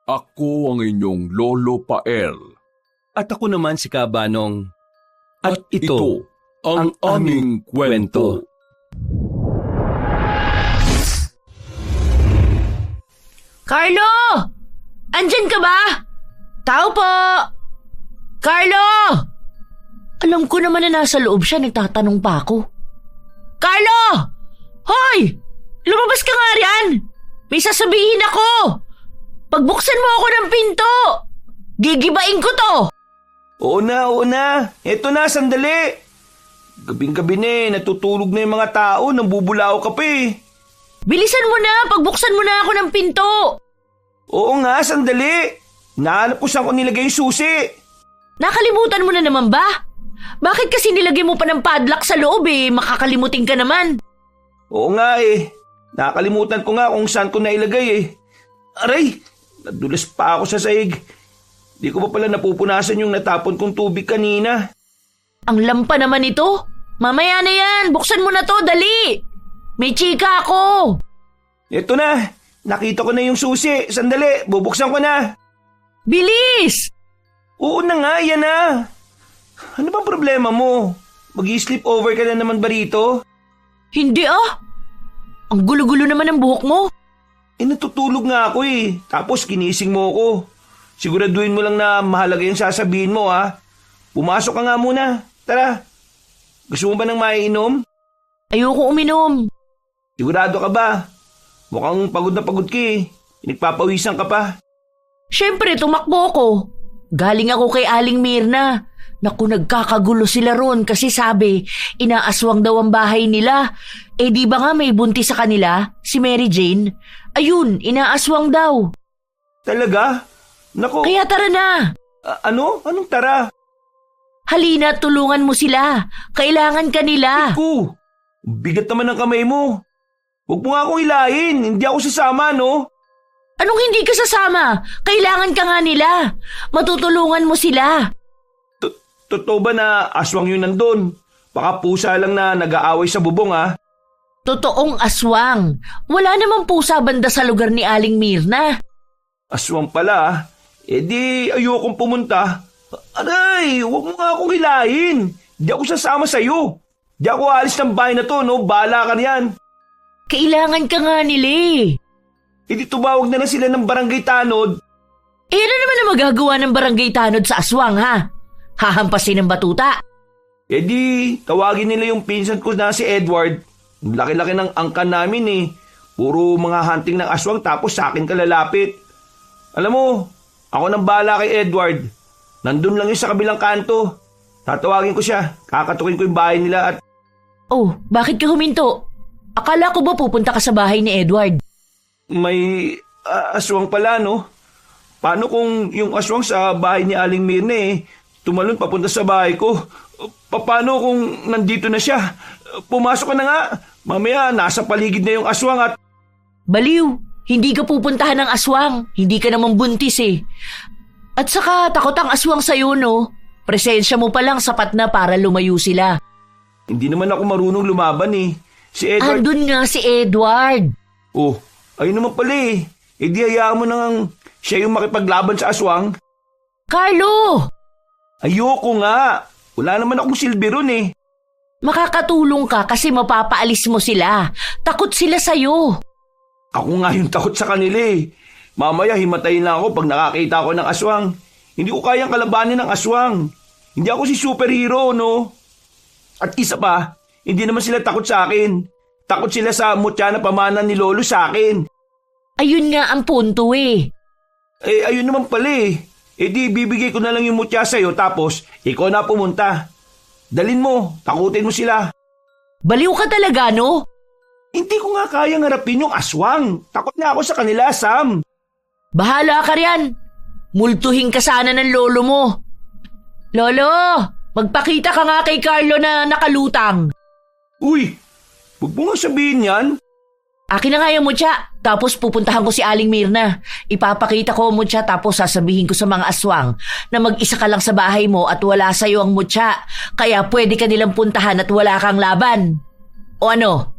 Ako ang inyong Lolo Pael. At ako naman si Kabanong. At ito ang aming kwento. Carlo! Andyan ka ba? Tao po! Carlo! Alam ko naman na nasa loob siya, nagtatanong pa ako. Carlo! Hoy! Lumabas ka nga riyan! May sasabihin ako! Pagbuksan mo ako ng pinto! Gigibain ko to! Oo na. Eto na, sandali. Gabing-gabi na natutulog na yung mga tao, nambubulao ka pa eh. Bilisan mo na! Pagbuksan mo na ako ng pinto! Oo nga, sandali. Nahanap ko saan ko nilagay yung susi. Nakalimutan mo na naman ba? Bakit kasi nilagay mo pa ng padlock sa loob eh? Makakalimutin ka naman. Oo nga eh. Nakalimutan ko nga kung saan ko nailagay eh. Aray, nadulas pa ako sa sahig. Di ko pa pala napupunasan yung natapon kong tubig kanina. Ang lampa naman ito. Mamaya na yan. Buksan mo na to, dali. May chika ako. Eto na. Nakita ko na yung susi. Sandali, bubuksan ko na. Bilis! Oo na nga, yan na. Ano bang problema mo? Mag-i-sleep over ka na naman ba rito? Hindi ah. Ang gulo-gulo naman ng buhok mo. Natutulog nga ako eh. Tapos kinising mo ako. Siguraduhin mo lang na mahalaga yung sasabihin mo ha. Pumasok ka nga muna. Tara. Gusto mo ba ng maiinom? Ayoko uminom. Sigurado ka ba? Mukhang pagod na pagod ka eh. Nagpapawisan ka pa. Siyempre, tumakbo ako. Galing ako kay Aling Mirna. Naku, nagkakagulo sila ron kasi sabi, inaaswang daw ang bahay nila. Eh di ba nga may buntis sa kanila, si Mary Jane? Ayun, inaaswang daw. Talaga? Naku. Kaya tara na. Ano? Anong tara? Halina, tulungan mo sila. Kailangan ka nila. Naku, bigat naman ng kamay mo. Huwag mo nga akong hilahin. Hindi ako sasama, no? Anong hindi ka sasama? Kailangan ka nga nila. Matutulungan mo sila. Totoo ba na aswang yun nandun? Baka pusa lang na nag-aaway sa bubong, ha? Totoong aswang. Wala namang pusa banda sa lugar ni Aling Mirna. Aswang pala, ha? Eh di ayokong pumunta. Aray, huwag mo nga akong hilahin. Di ako sasama sa'yo. Di ako alis ng bahay na to, no? Bahala ka riyan. Kailangan ka nga nila eh. E di tumawag na lang sila ng barangay tanod. Eh ano naman ang magagawa ng barangay tanod sa aswang ha? Hahampasin ng batuta. E di tawagin nila yung pinsan ko na si Edward. Ang laki-laki ng angkan namin eh. Puro mga hunting ng aswang tapos sa akin ka lalapit. Alam mo, ako nang bahala kay Edward. Nandun lang yun sa kabilang kanto. Tatawagin ko siya. Kakatukin ko yung bahay nila at... Oh, bakit ka huminto? Akala ko ba pupunta ka sa bahay ni Edward? May aswang pala, no? Paano kung yung aswang sa bahay ni Aling Mirna tumalon papunta sa bahay ko? Paano kung nandito na siya? Pumasok ka na nga. Mamaya nasa paligid na yung aswang at... Baliw, hindi ka pupuntahan ng aswang. Hindi ka naman buntis eh. At saka takot ang aswang sa'yo, no? Presensya mo pa lang sapat na para lumayo sila. Hindi naman ako marunong lumaban eh. Si Edward... Andun nga si Edward. Oh, ayun naman pala eh. E di hayaan mo nang siya yung makipaglaban sa aswang. Carlo! Ayoko nga. Wala naman akong silbi ron eh. Makakatulong ka kasi mapapaalis mo sila. Takot sila sa'yo. Ako nga yung takot sa kanila eh. Mamaya himatayin lang ako pag nakakita ako ng aswang. Hindi ko kayang kalabanin ng aswang. Hindi ako si superhero, no? At isa pa, hindi naman sila takot sa akin. Takot sila sa mutya na pamana ni Lolo sa akin. Ayun nga ang punto eh. Eh, ayun naman pala eh. Eh di, bibigay ko na lang yung mutya sa'yo tapos ikaw na pumunta. Dalin mo, takutin mo sila. Baliw ka talaga, no? Hindi ko nga kayang harapin yung aswang. Takot na ako sa kanila, Sam. Bahala ka riyan. Multuhin ka sana ng lolo mo. Lolo, magpakita ka nga kay Carlo na nakalutang. Uy, huwag mo nga sabihin yan. Akin na nga yung mutya, tapos pupuntahan ko si Aling Mirna. Ipapakita ko ang mutya tapos sasabihin ko sa mga aswang na mag-isa ka lang sa bahay mo at wala sa'yo ang mutya. Kaya pwede ka nilang puntahan at wala kang laban. O ano?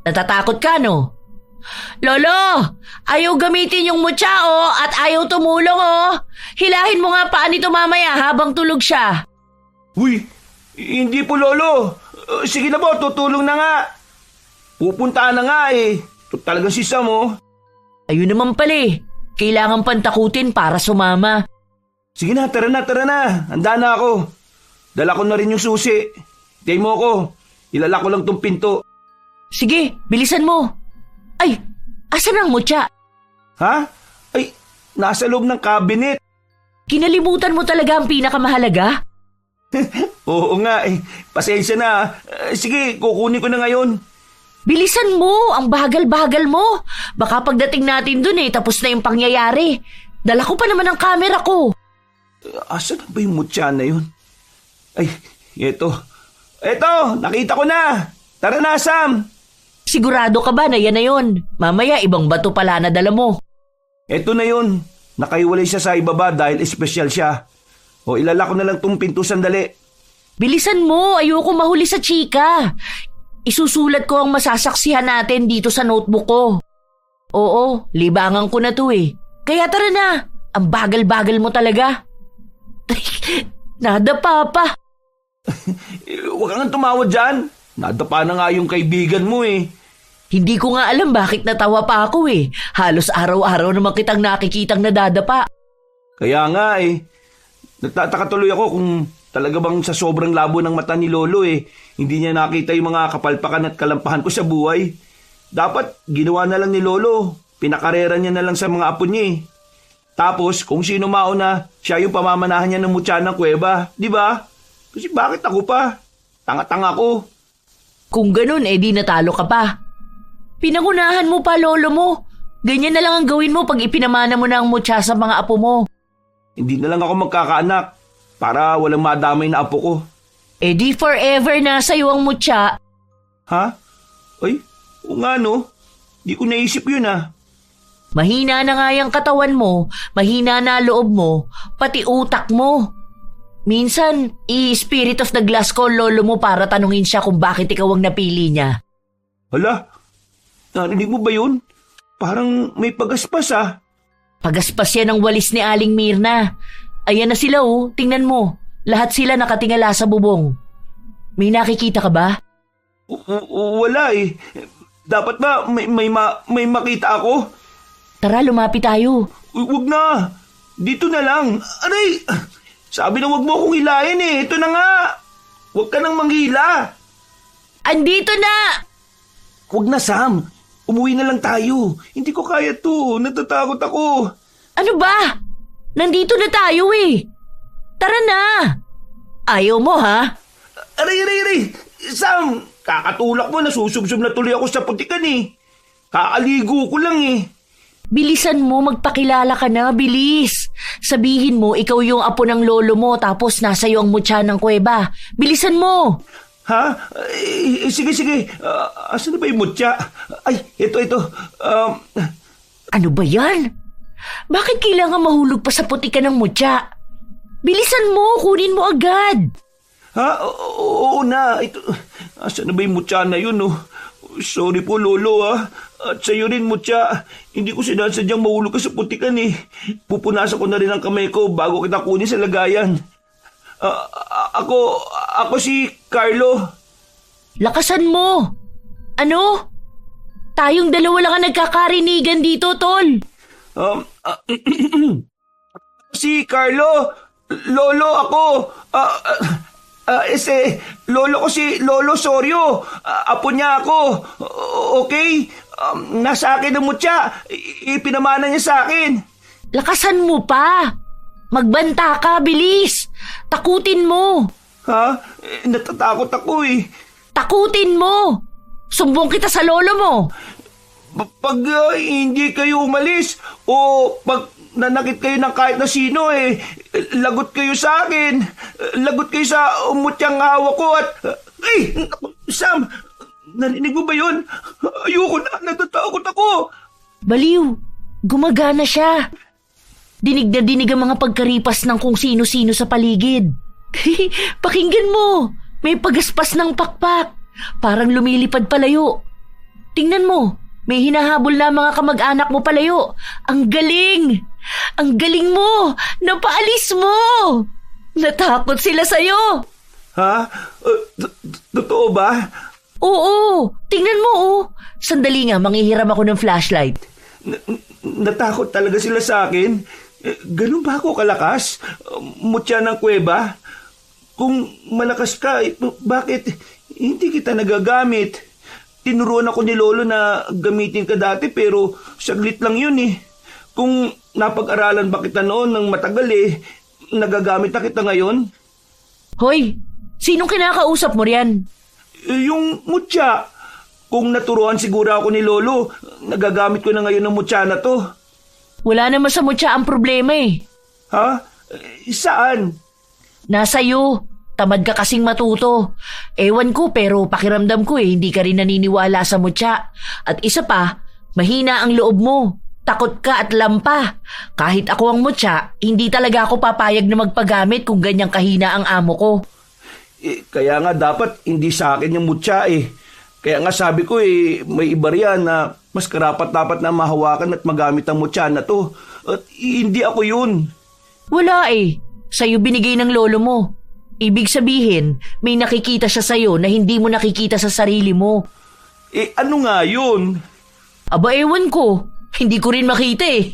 Natatakot ka, no? Lolo, ayaw gamitin yung mutya at ayaw tumulong Hilahin mo nga paan nito mamaya habang tulog siya. Uy, hindi po lolo. Sige na po, tutulong na nga. Pupuntaan na nga eh. Ito talaga si Sam Ayun naman pala Kailangan pantakutin para sumama. Sige na, tara na. Handa na ako. Dala ko na rin yung susi. Hintay mo ako. Ilala ko lang tong pinto. Sige, bilisan mo. Ay, asan ang mutya? Ha? Ay, nasa loob ng cabinet. Kinalimutan mo talaga ang pinakamahalaga? Oo nga Pasensya na. Sige, kukunin ko na ngayon. Bilisan mo, ang bagal-bagal mo. Baka pagdating natin dun tapos na yung pangyayari. Dala ko pa naman ang camera ko. Asan na ba yung mutya na yun? Ay, eto. Eto, nakita ko na. Tara na, Sam. Sigurado ka ba na yan na yun? Mamaya ibang bato pala na dala mo. Eto na yun. Nakaiwalay siya sa ibaba dahil espesyal siya. O ilala ko na lang tong pinto sandali. Bilisan mo, ayoko mahuli sa chika. Isusulat ko ang masasaksihan natin dito sa notebook ko. Oo, libangan ko na to Kaya tara na, ang bagal-bagal mo talaga. Nadapa pa. Huwag kang tumawa dyan. Nadapa na nga yung kaibigan mo Hindi ko nga alam bakit natawa pa ako Halos araw-araw naman kitang nakikitang nadadapa. Kaya nga Nagtataka tuloy ako kung talaga bang sa sobrang labo ng mata ni Lolo hindi niya nakita yung mga kapalpakan at kalampahan ko sa buhay. Dapat ginawa na lang ni Lolo. Pinakarera niya na lang sa mga apo niya Tapos kung sino mauna, siya yung pamamanahan niya ng mutya ng kuweba. Di ba? Kasi bakit ako pa? Tanga-tanga ko. Kung ganun di natalo ka pa. Pinangunahan mo pa lolo mo. Ganyan na lang ang gawin mo pag ipinamana mo na ang mutya sa mga apo mo. Hindi na lang ako magkakaanak para walang madamay na apo ko. Di forever nasa iyo ang mutya. Ha? Ay, o nga no. Di ko naisip yun Mahina na nga yung katawan mo, mahina na loob mo, pati utak mo. Minsan, i-spirit of the glass ko lolo mo para tanungin siya kung bakit ikaw ang napili niya. Hala, narinig mo ba yun? Parang may pagaspas Pagaspas yan ang walis ni Aling Mirna. Ayan na sila tingnan mo. Lahat sila nakatingala sa bubong. May nakikita ka ba? Wala Dapat ba may makita ako? Tara, lumapit tayo. Huwag na. Dito na lang. Aray! Sabi na huwag mo akong hilahin Ito na nga. Huwag ka nang manghila. Andito na! Huwag na, Sam. Umuwi na lang tayo. Hindi ko kaya to. Natatakot ako. Ano ba? Nandito na tayo Tara na. Ayaw mo Aray. Sam, kakatulak mo. Nasusubsob na tuloy ako sa putikan Kakaligo ko lang Bilisan mo, magpakilala ka na, bilis. Sabihin mo, ikaw yung apo ng lolo mo tapos nasa iyo ang mutya ng kuweba. Bilisan mo. Ha? Sige. Asan na ba yung mutya? Ay, ito. Ano ba yan? Bakit kailangan mahulog pa sa putikan ng mutya? Bilisan mo, kunin mo agad. Ha? Oo na. Ito. Asan na ba yung mutya na yun Sorry po, Lolo At sa'yo rin, mutya. Hindi ko sinasadyang mahulog ka sa putikan Pupunasan ko na rin ang kamay ko bago kita kunin sa lagayan. Ako si Carlo. Lakasan mo. Ano? Tayong dalawa lang ang nagkakarinigan dito, Tol. Si Carlo. Lolo ako. Lolo ko si Lolo Sorio. Apo niya ako. Okay? Nasa akin ang mutya. Ipinamana niya sa akin. Lakasan mo pa. Magbanta ka, bilis. Takutin mo. Ha? Natatakot ako Takutin mo. Sumbong kita sa lolo mo. Pag hindi kayo umalis o pag nanakit kayo ng kahit na sino lagot kayo sa akin. Lagot kayo sa mutyang hawak ko at... Sam, narinig mo ba yun? Ayoko na, natatakot ako. Baliw, gumagana siya. Dinig na dinig ang mga pagkaripas ng kung sino-sino sa paligid. Pakinggan mo, may pagaspas ng pakpak. Parang lumilipad palayo. Tingnan mo, May hinahabol na mga kamag-anak mo palayo. Ang galing! Ang galing mo! Napaalis mo! Natakot sila sa'yo! Ha? Totoo ba? Oo! Tingnan mo oh! Sandali nga, manghihiram ako ng flashlight. Natakot talaga sila sa akin? Ganun ba ako kalakas? Mutya ng kuweba? Kung malakas ka, bakit hindi kita nagagamit? Tinuruan ako ni Lolo na gamitin ka dati pero saglit lang yun eh. Kung napag-aralan ba kita noon ng matagal nagagamit na kita ngayon? Hoy! Sinong kinakausap mo riyan? Yung mutya. Kung naturuan siguro ako ni Lolo, nagagamit ko na ngayon ng mutya na to. Wala naman sa mutya ang problema eh. Ha? Saan? Nasa iyo. Tamad ka kasing matuto. Ewan ko pero pakiramdam ko hindi ka rin naniniwala sa mutya. At isa pa, mahina ang loob mo. Takot ka at lampa. Kahit ako ang mutya, hindi talaga ako papayag na magpagamit kung ganyang kahina ang amo ko. Kaya nga dapat hindi sa akin yung mutya eh. Kaya nga sabi ko may iba riyan na mas karapat-dapat na mahawakan at magamit ang mutya na to. At hindi ako yun. Wala eh. Sa'yo binigay ng lolo mo. Ibig sabihin, may nakikita siya sa'yo na hindi mo nakikita sa sarili mo. Ano nga yun? Aba ewan ko. Hindi ko rin makita eh.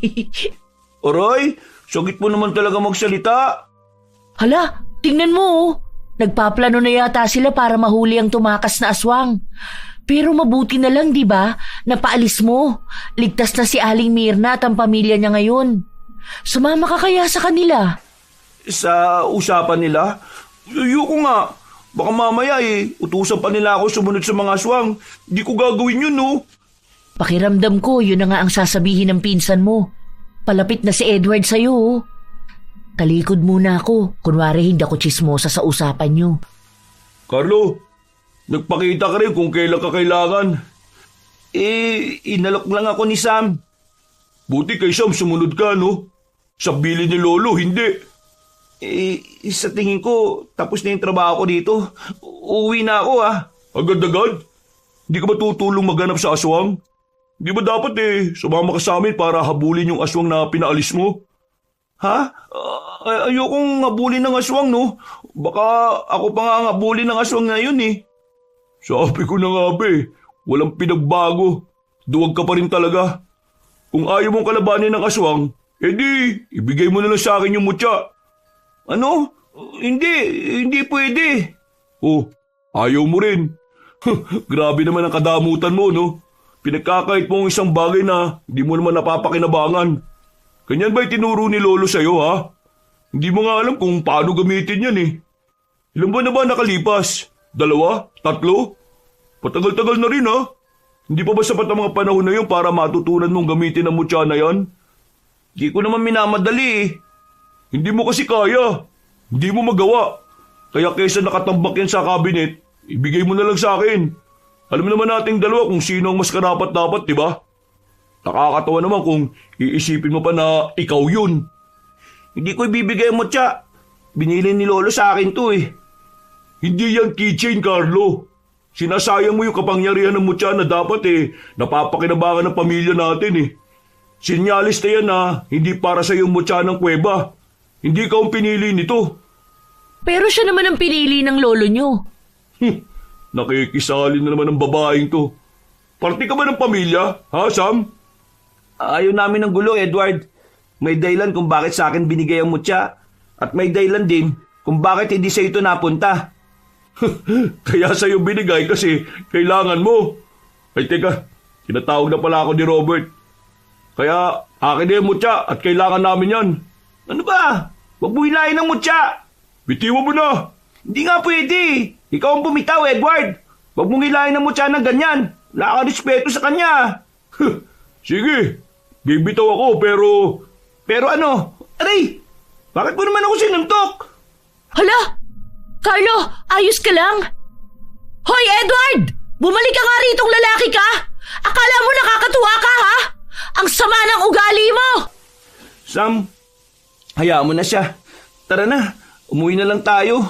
Aray, sugit mo naman talaga magsalita. Hala, tingnan mo oh. Nagpaplano na yata sila para mahuli ang tumakas na aswang. Pero mabuti na lang, di ba? Napaalis mo. Ligtas na si Aling Mirna at ang pamilya niya ngayon. Sumama ka kaya sa kanila? Sa usapan nila? Ayoko nga. Baka mamaya utusan pa nila ako sumunod sa mga aswang. Di ko gagawin yun, no? Pakiramdam ko, yun na nga ang sasabihin ng pinsan mo. Palapit na si Edward sa'yo, oh. Talikod muna ako. Kunwari hindi ako chismosa sa usapan nyo. Carlo, nagpakita ka rin kung kailan ka kailangan. Inalok lang ako ni Sam. Buti kay Sam sumunod ka, no? Sa bili ni Lolo, hindi. Sa tingin ko, tapos na yung trabaho ko dito. Uuwi na ako, ha? Agad-agad? Hindi ka ba tutulong maghanap sa aswang? Di ba dapat sumama ka sa amin para habulin yung aswang na pinaalis mo? Ha? Ayokong habulin ng aswang, no? Baka ako pa nga ang habulin ng aswang na yun, eh. Sabi ko na nga, walang pinagbago. Duwag ka pa rin talaga. Kung ayaw mong kalabanin ng aswang, edi, ibigay mo na lang sa akin yung mutya. Ano? Hindi pwede. Oh, ayaw mo rin. Grabe naman ang kadamutan mo, no? Pinagkakait mo ang isang bagay na hindi mo naman napapakinabangan. Ganyan ba itinuro ni Lolo sa'yo, ha? Hindi mo nga alam kung paano gamitin yan, eh. Ilan ba na ba nakalipas? 2? 3? Patagal-tagal na rin, ha? Hindi pa ba sapat ang mga panahon na yun para matutunan mong gamitin ang mutya na yan? Hindi ko naman minamadali, eh. Hindi mo kasi kaya. Hindi mo magawa. Kaya kaysa nakatambak yan sa cabinet, ibigay mo na lang sa akin. Alam naman nating dalawa kung sino ang mas karapat-dapat, di ba? Nakakatawa naman kung iisipin mo pa na ikaw yun. Hindi ko ibibigay mo, tsa. Binili ni Lolo sa akin to, eh. Hindi yan keychain, Carlo. Sinasayang mo yung kapangyarihan ng mutya na dapat, napapakinabangan ng pamilya natin, eh. Sinyalis na yan na hindi para sa yung mutya ng kuweba. Hindi ka ang pinili nito. Pero siya naman ang pinili ng lolo nyo. Nakikisali na naman ang babaeng to. Parte ka ba ng pamilya, ha, Sam? Ayaw namin ng gulo, Edward. May dahilan kung bakit sa akin binigay ang mutya. At may dahilan din kung bakit hindi sa ito napunta. Kaya sa'yo binigay kasi kailangan mo. Ay teka, tinatawag na pala ako ni Robert. Kaya akin na yung mutya at kailangan namin yan. Ano ba? Huwag mo hilahin ng mutya. Bitiwan mo na. Hindi nga pwede. Ikaw ang bumitaw, Edward. Huwag mong hilahin ng mutya ng ganyan. Wala ka respeto sa kanya. Sige, bibitaw ako pero... Pero ano? Aray! Bakit mo naman ako sinuntok? Hala! Carlo, ayos ka lang? Hoy, Edward! Bumalik ka nga ritong lalaki ka! Akala mo nakakatuwa ka, ha? Ang sama ng ugali mo! Sam, hayaan mo na siya. Tara na, umuwi na lang tayo.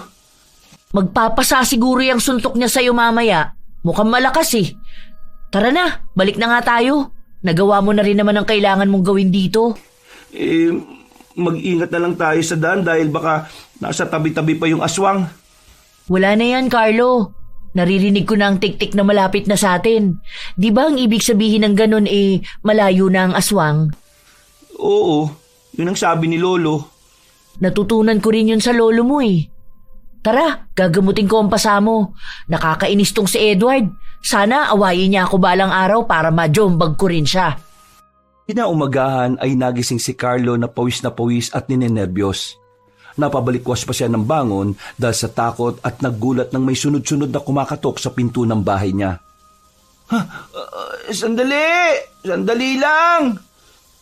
Magpapasa siguro yung suntok niya sa'yo mamaya. Mukhang malakas eh. Tara na, balik na nga tayo. Nagawa mo na rin naman ang kailangan mong gawin dito. Mag-ingat na lang tayo sa daan dahil baka nasa tabi-tabi pa yung aswang. Wala na yan, Carlo. Naririnig ko na ang tik-tik na malapit na sa atin. Di ba ang ibig sabihin ng ganun malayo na ang aswang? Oo, yun ang sabi ni Lolo. Natutunan ko rin yun sa lolo mo Tara, gagamutin ko ang pasamo. Nakakainis tong si Edward. Sana awayin niya ako balang araw para majombag ko rin siya. Kinaumagahan ay nagising si Carlo na pawis at ninenerbiyos. Napabalikwas pa siya ng bangon dahil sa takot at naggulat nang may sunod-sunod na kumakatok sa pinto ng bahay niya. Sandali! Sandali lang!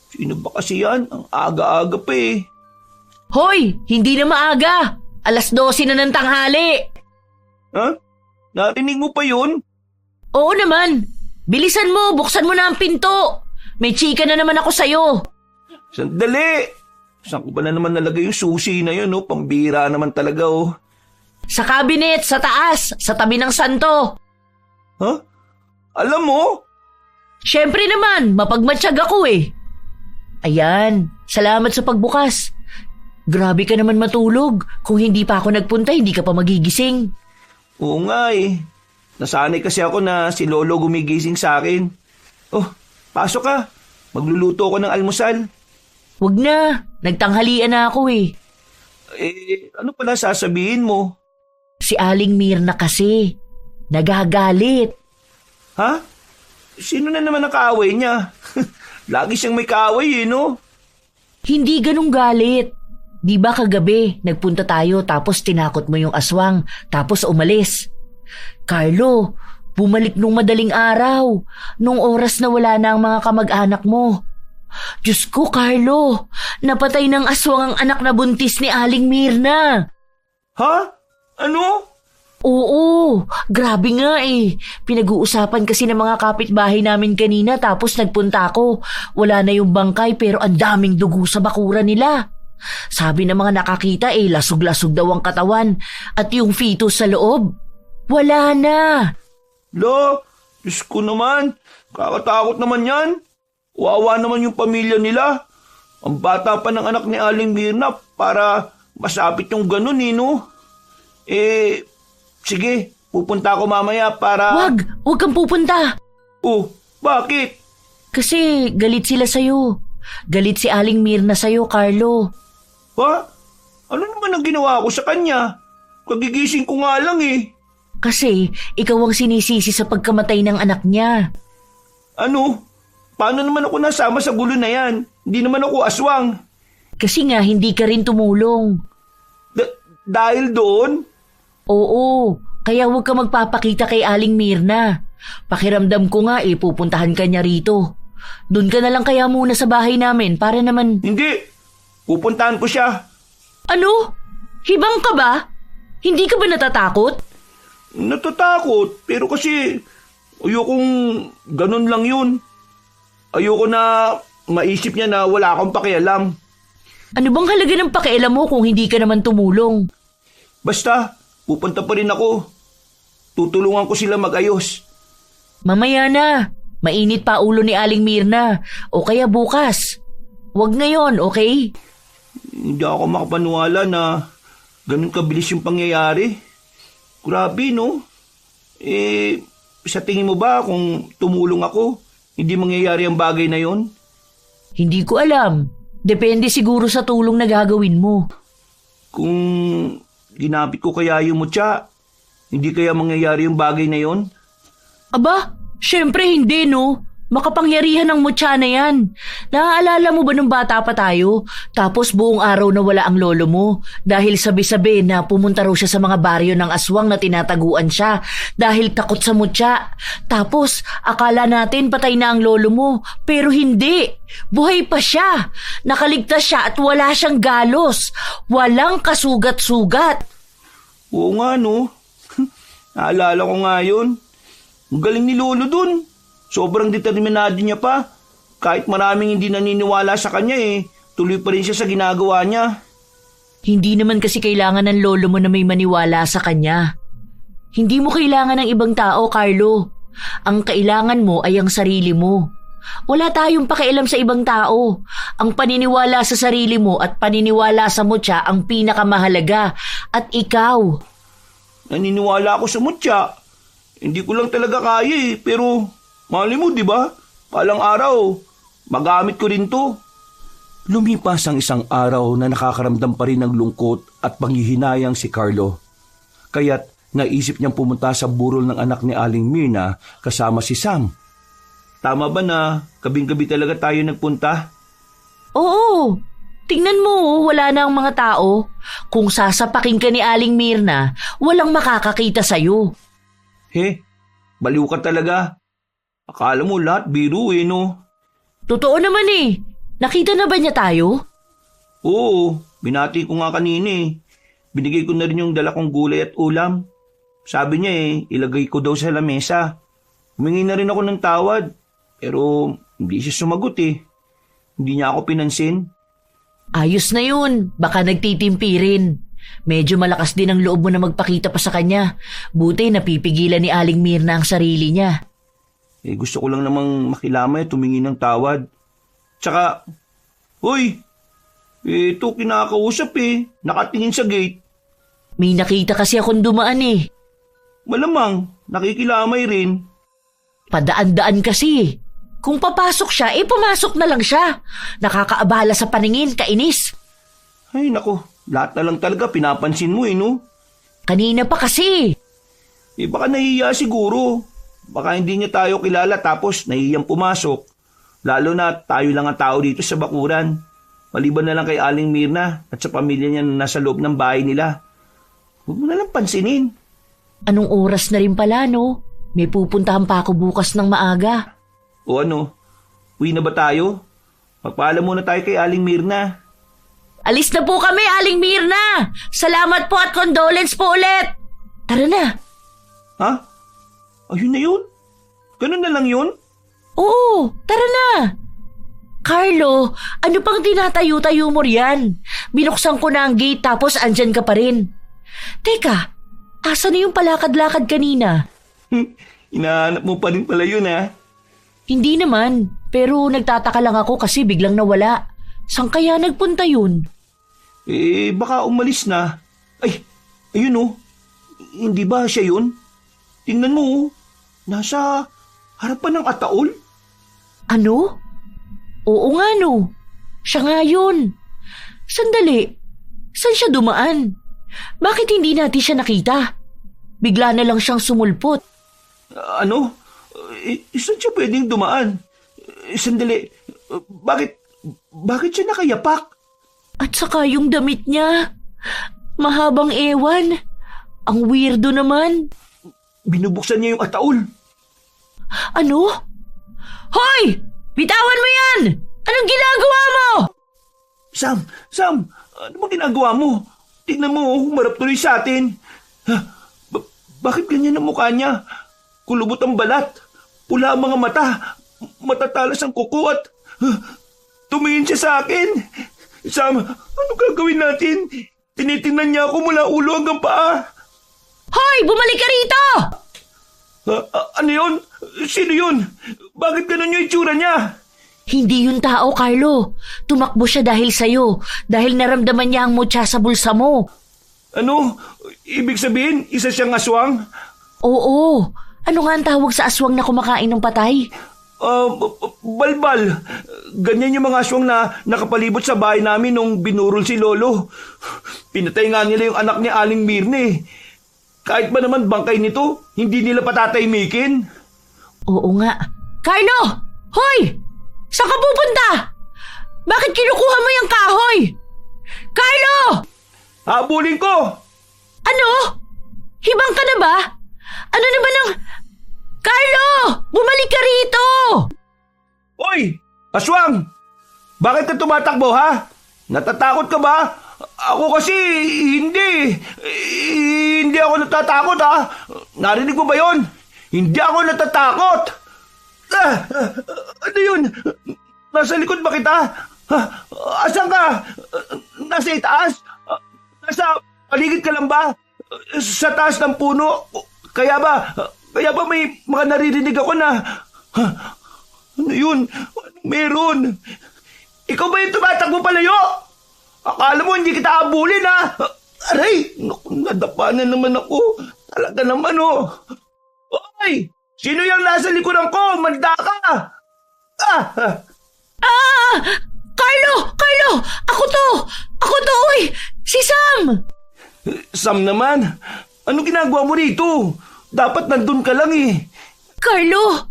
Sino ba kasi yan? Ang aga-aga pa Hoy! Hindi na maaga! 12:00 na ng tanghali! Ha? Narinig mo pa yun? Oo naman! Bilisan mo! Buksan mo na ang pinto! May chika na naman ako sa'yo! Sandali! Saan ko ba na naman nalagay yung susi na yun, Pambira naman talaga, Sa cabinet, sa taas, sa tabi ng santo. Ha? Alam mo? Siyempre naman, mapagmatsyag ako Ayan, salamat sa pagbukas. Grabe ka naman matulog. Kung hindi pa ako nagpunta, hindi ka pa magigising. Oo nga Nasanay kasi ako na si Lolo gumigising sa akin. Oh, pasok ka. Magluluto ako ng almusal. Wag na, nagtanghalian na ako Ano pala sasabihin mo? Si Aling Mirna kasi, nagagalit. Ha? Sino na naman ang kaaway niya? Lagi siyang may kaaway no? Hindi ganung galit. Di ba kagabi, nagpunta tayo tapos tinakot mo yung aswang, tapos umalis. Carlo, bumalik nung madaling araw, nung oras na wala na ang mga kamag-anak mo. Diyos ko, Carlo, napatay ng aswang ang anak na buntis ni Aling Mirna. Ha? Ano? Oo, grabe nga Pinag-uusapan kasi ng mga kapitbahay namin kanina tapos nagpunta ako. Wala na yung bangkay pero ang daming dugo sa bakuran nila. Sabi ng mga nakakita lasog-lasog daw ang katawan at yung fetus sa loob. Wala na. Diyos ko naman, kakatakot naman yan. Wawa naman yung pamilya nila. Ang bata pa ng anak ni Aling Mirna para masapit yung ganun Sige, pupunta ako mamaya para... Wag kang pupunta. Oh, bakit? Kasi galit sila sa'yo. Galit si Aling Mirna sa'yo, Carlo. Ha? Ano naman ang ginawa ko sa kanya? Kagigising ko nga lang Kasi ikaw ang sinisisi sa pagkamatay ng anak niya. Ano? Paano naman ako nasama sa gulo na yan? Hindi naman ako aswang. Kasi nga hindi ka rin tumulong. Dahil doon? Oo, kaya huwag ka magpapakita kay Aling Mirna. Pakiramdam ko nga pupuntahan ka niya rito. Doon ka na lang kaya muna sa bahay namin para naman... Hindi! Pupuntahan ko siya. Ano? Hibang ka ba? Hindi ka ba natatakot? Natatakot, pero kasi ayokong ganun lang yun. Ayoko na maisip niya na wala akong pakialam. Ano bang halaga ng pakialam mo kung hindi ka naman tumulong? Basta, pupunta pa rin ako. Tutulungan ko sila mag-ayos. Mamaya na. Mainit pa ulo ni Aling Mirna. O kaya bukas. Huwag ngayon, okay? Hindi ako makapaniwala na ganun kabilis yung pangyayari. Grabe, no? Sa tingin mo ba kung tumulong ako, hindi mangyayari ang bagay na yon? Hindi ko alam. Depende siguro sa tulong na gagawin mo. Kung ginapit ko kaya yung mutya, hindi kaya mangyayari yung bagay na yon? Aba, syempre hindi no. Makapangyarihan ng mutya na yan. Naaalala mo ba nung bata pa tayo? Tapos buong araw na wala ang lolo mo dahil sabi-sabi na pumunta raw siya sa mga baryo ng aswang na tinataguan siya dahil takot sa mutya. Tapos akala natin patay na ang lolo mo pero hindi. Buhay pa siya. Nakaligtas siya at wala siyang galos. Walang kasugat-sugat. Oo nga no. Naalala ko nga yun. Ang galing ni lolo dun. Sobrang determinado niya pa. Kahit maraming hindi naniniwala sa kanya tuloy pa rin siya sa ginagawa niya. Hindi naman kasi kailangan ng lolo mo na may maniwala sa kanya. Hindi mo kailangan ng ibang tao, Carlo. Ang kailangan mo ay ang sarili mo. Wala tayong pakialam sa ibang tao. Ang paniniwala sa sarili mo at paniniwala sa mutya ang pinakamahalaga. At ikaw, Naniniwala ako sa mutya. Hindi ko lang talaga kaya pero mali mo, di ba? Palang araw, magamit ko rin to. Lumipas ang isang araw na nakakaramdam pa rin ng lungkot at panghihinayang si Carlo. Kaya't naisip niyang pumunta sa burol ng anak ni Aling Mirna kasama si Sam. Tama ba na gabing-gabi talaga tayo nagpunta? oo, tingnan mo, wala na ang mga tao. Kung sasapakin ka ni Aling Mirna, walang makakakita sa'yo. Baliw ka talaga. Akala mo lahat biro no? Totoo naman eh. Nakita na ba niya tayo? Oo, binati ko nga kanina Binigay ko na rin yung dala kong gulay at ulam. Sabi niya ilagay ko daw sa lamesa. Humingi na rin ako ng tawad. Pero hindi siya sumagot Hindi niya ako pinansin. Ayos na yun. Baka nagtitimpi rin. Medyo malakas din ang loob mo na magpakita pa sa kanya. Buti napipigilan ni Aling Mirna ang sarili niya. Gusto ko lang namang makilamay at tumingi ng tawad. Tsaka, hoy, ito kinakausap nakatingin sa gate. May nakita kasi akong dumaan Malamang, nakikilamay rin. Padaan-daan kasi. Kung papasok siya, pumasok na lang siya. Nakakaabala sa paningin, kainis. Ay nako, lahat na lang talaga pinapansin mo no? Kanina pa kasi. Baka nahihiya siguro. Baka hindi niya tayo kilala tapos nahihiyang pumasok. Lalo na tayo lang ang tao dito sa bakuran. Maliban na lang kay Aling Mirna at sa pamilya niya na nasa loob ng bahay nila. Huwag mo na lang pansinin. Anong oras na rin pala, no? May pupuntahan pa ako bukas ng maaga. O uwi na ba tayo? Magpaalam muna tayo kay Aling Mirna. Alis na po kami, Aling Mirna! Salamat po at condolence po ulit! Tara na! Ha? Ayun na yun? Ganun na lang yun? Oo, tara na! Carlo, ano pang tinatayo-tayo mo riyan? Binuksan ko na ang gate tapos andyan ka pa rin. Teka, asa na yung palakad-lakad kanina? Inahanap mo pa rin pala yun Hindi naman, pero nagtataka lang ako kasi biglang nawala. Saan kaya nagpunta yun? Baka umalis na. Ay, ayun Hindi ba siya yun? Tingnan mo nasa harapan ng ataol. Ano? Oo nga no. Siya nga yun. Sandali, saan siya dumaan? Bakit hindi natin siya nakita? Bigla na lang siyang sumulpot. Ano? Saan siya pwedeng dumaan? Sandali, bakit siya nakayapak? At saka yung damit niya. Mahabang ewan. Ang weirdo naman. Binubuksan niya yung ataol. Ano? Hoy! Bitawan mo yan! Anong ginagawa mo? Sam, ano bang ginagawa mo? Tignan mo, humarap tuloy sa atin. Bakit ganyan ang mukha niya? Kulubot ang balat, pula ang mga mata, matatalas ang kuko at tumingin siya sa akin. Sam, ano gagawin natin? Tinitingnan niya ako mula ulo hanggang paa. Hoy! Bumalik ka rito! Ano yun? Sino yun? Bakit ganun yung itsura niya? Hindi yun tao, Carlo. Tumakbo siya dahil sa'yo. Dahil naramdaman niya ang mutya sa bulsa mo. Ano? Ibig sabihin, isa siyang aswang? Oo. Ano nga ang tawag sa aswang na kumakain ng patay? Balbal. Ganyan yung mga aswang na nakapalibot sa bahay namin nung binurol si Lolo. Pinatay nga nila yung anak ni Aling Mirna Kahit ba naman bangkay nito, hindi nila patataymikin. Oo nga. Carlo! Hoy! Saan ka pupunta? Bakit kinukuha mo yung kahoy? Carlo! Habulin ko! Ano? Hibang ka na ba? Ano naman ang... Carlo! Bumalik ka rito! Hoy! Aswang! Bakit ka tumatakbo, ha? Natatakot ka ba? Ako kasi hindi. Hindi ako natatakot, ha? Narinig mo ba yon? Hindi ako natatakot. Ano yun? Nasa likod ba kita? Asan ka? Nasa itaas? Nasa paligid ka lang ba? Sa taas ng puno? Kaya ba Kaya ba may mga naririnig ako na... Ha? Ano yun? Anong meron? Ikaw ba yung tumatakbo palayo? Akala mo hindi kita habulin, ha? Aray! Naku, nadapa na naman ako. Talaga naman, oh. Oy! Sino yung nasa likuran ko? Manda ka! Carlo! Carlo! Ako to! Uy! Si Sam! Sam naman, anong ginagawa mo rito? Dapat nandun ka lang eh. Carlo!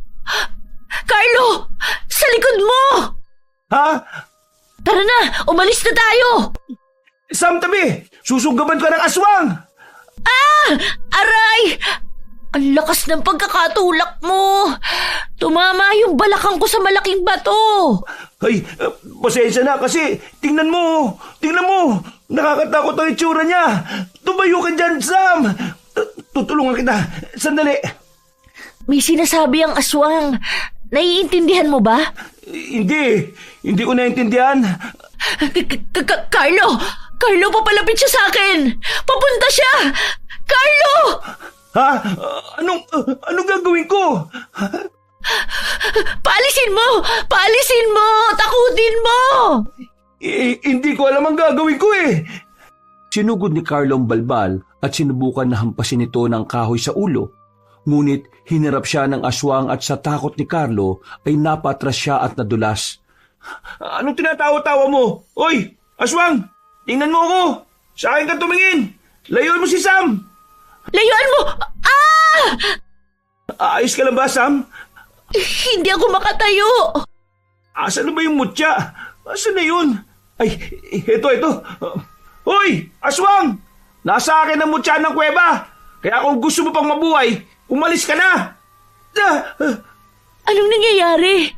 Carlo! Sa likod mo! Ha? Tara na! Umalis na tayo! Sam, tabi! Susugaban ka ng aswang! Aray! Ang lakas ng pagkakatulak mo! Tumama yung balakang ko sa malaking bato! Ay, pasensya na kasi tingnan mo! Nakakatakot ang itsura niya! Tumayo ka dyan, Sam! Tutulungan kita. Sandali. May sinasabi ang aswang. Naiintindihan mo ba? Hindi ko naintindihan. Carlo! Carlo, papalapit siya sa akin! Papunta siya! Carlo! Ha? Anong gagawin ko? Paalisin mo! Paalisin mo! Takutin mo! Hindi ko alam ang gagawin ko eh. Sinugod ni Carlo ang balbal at sinubukan na hampasin ito ng kahoy sa ulo. Ngunit hinarap siya ng aswang at sa takot ni Carlo ay napatras siya at nadulas. Anong tinatawa-tawa mo? Oy, aswang! Tingnan mo ako! Sa akin ka tumingin! Layuan mo si Sam! Layuan mo! Ayos ka lang ba, Sam? Hindi ako makatayo! Asan na ba yung mutya? Asan na yun? Ay, ito. Hoy, aswang! Nasa akin ang mutya ng kuweba. Kaya kung gusto mo pang mabuhay, umalis ka na! Anong nangyayari?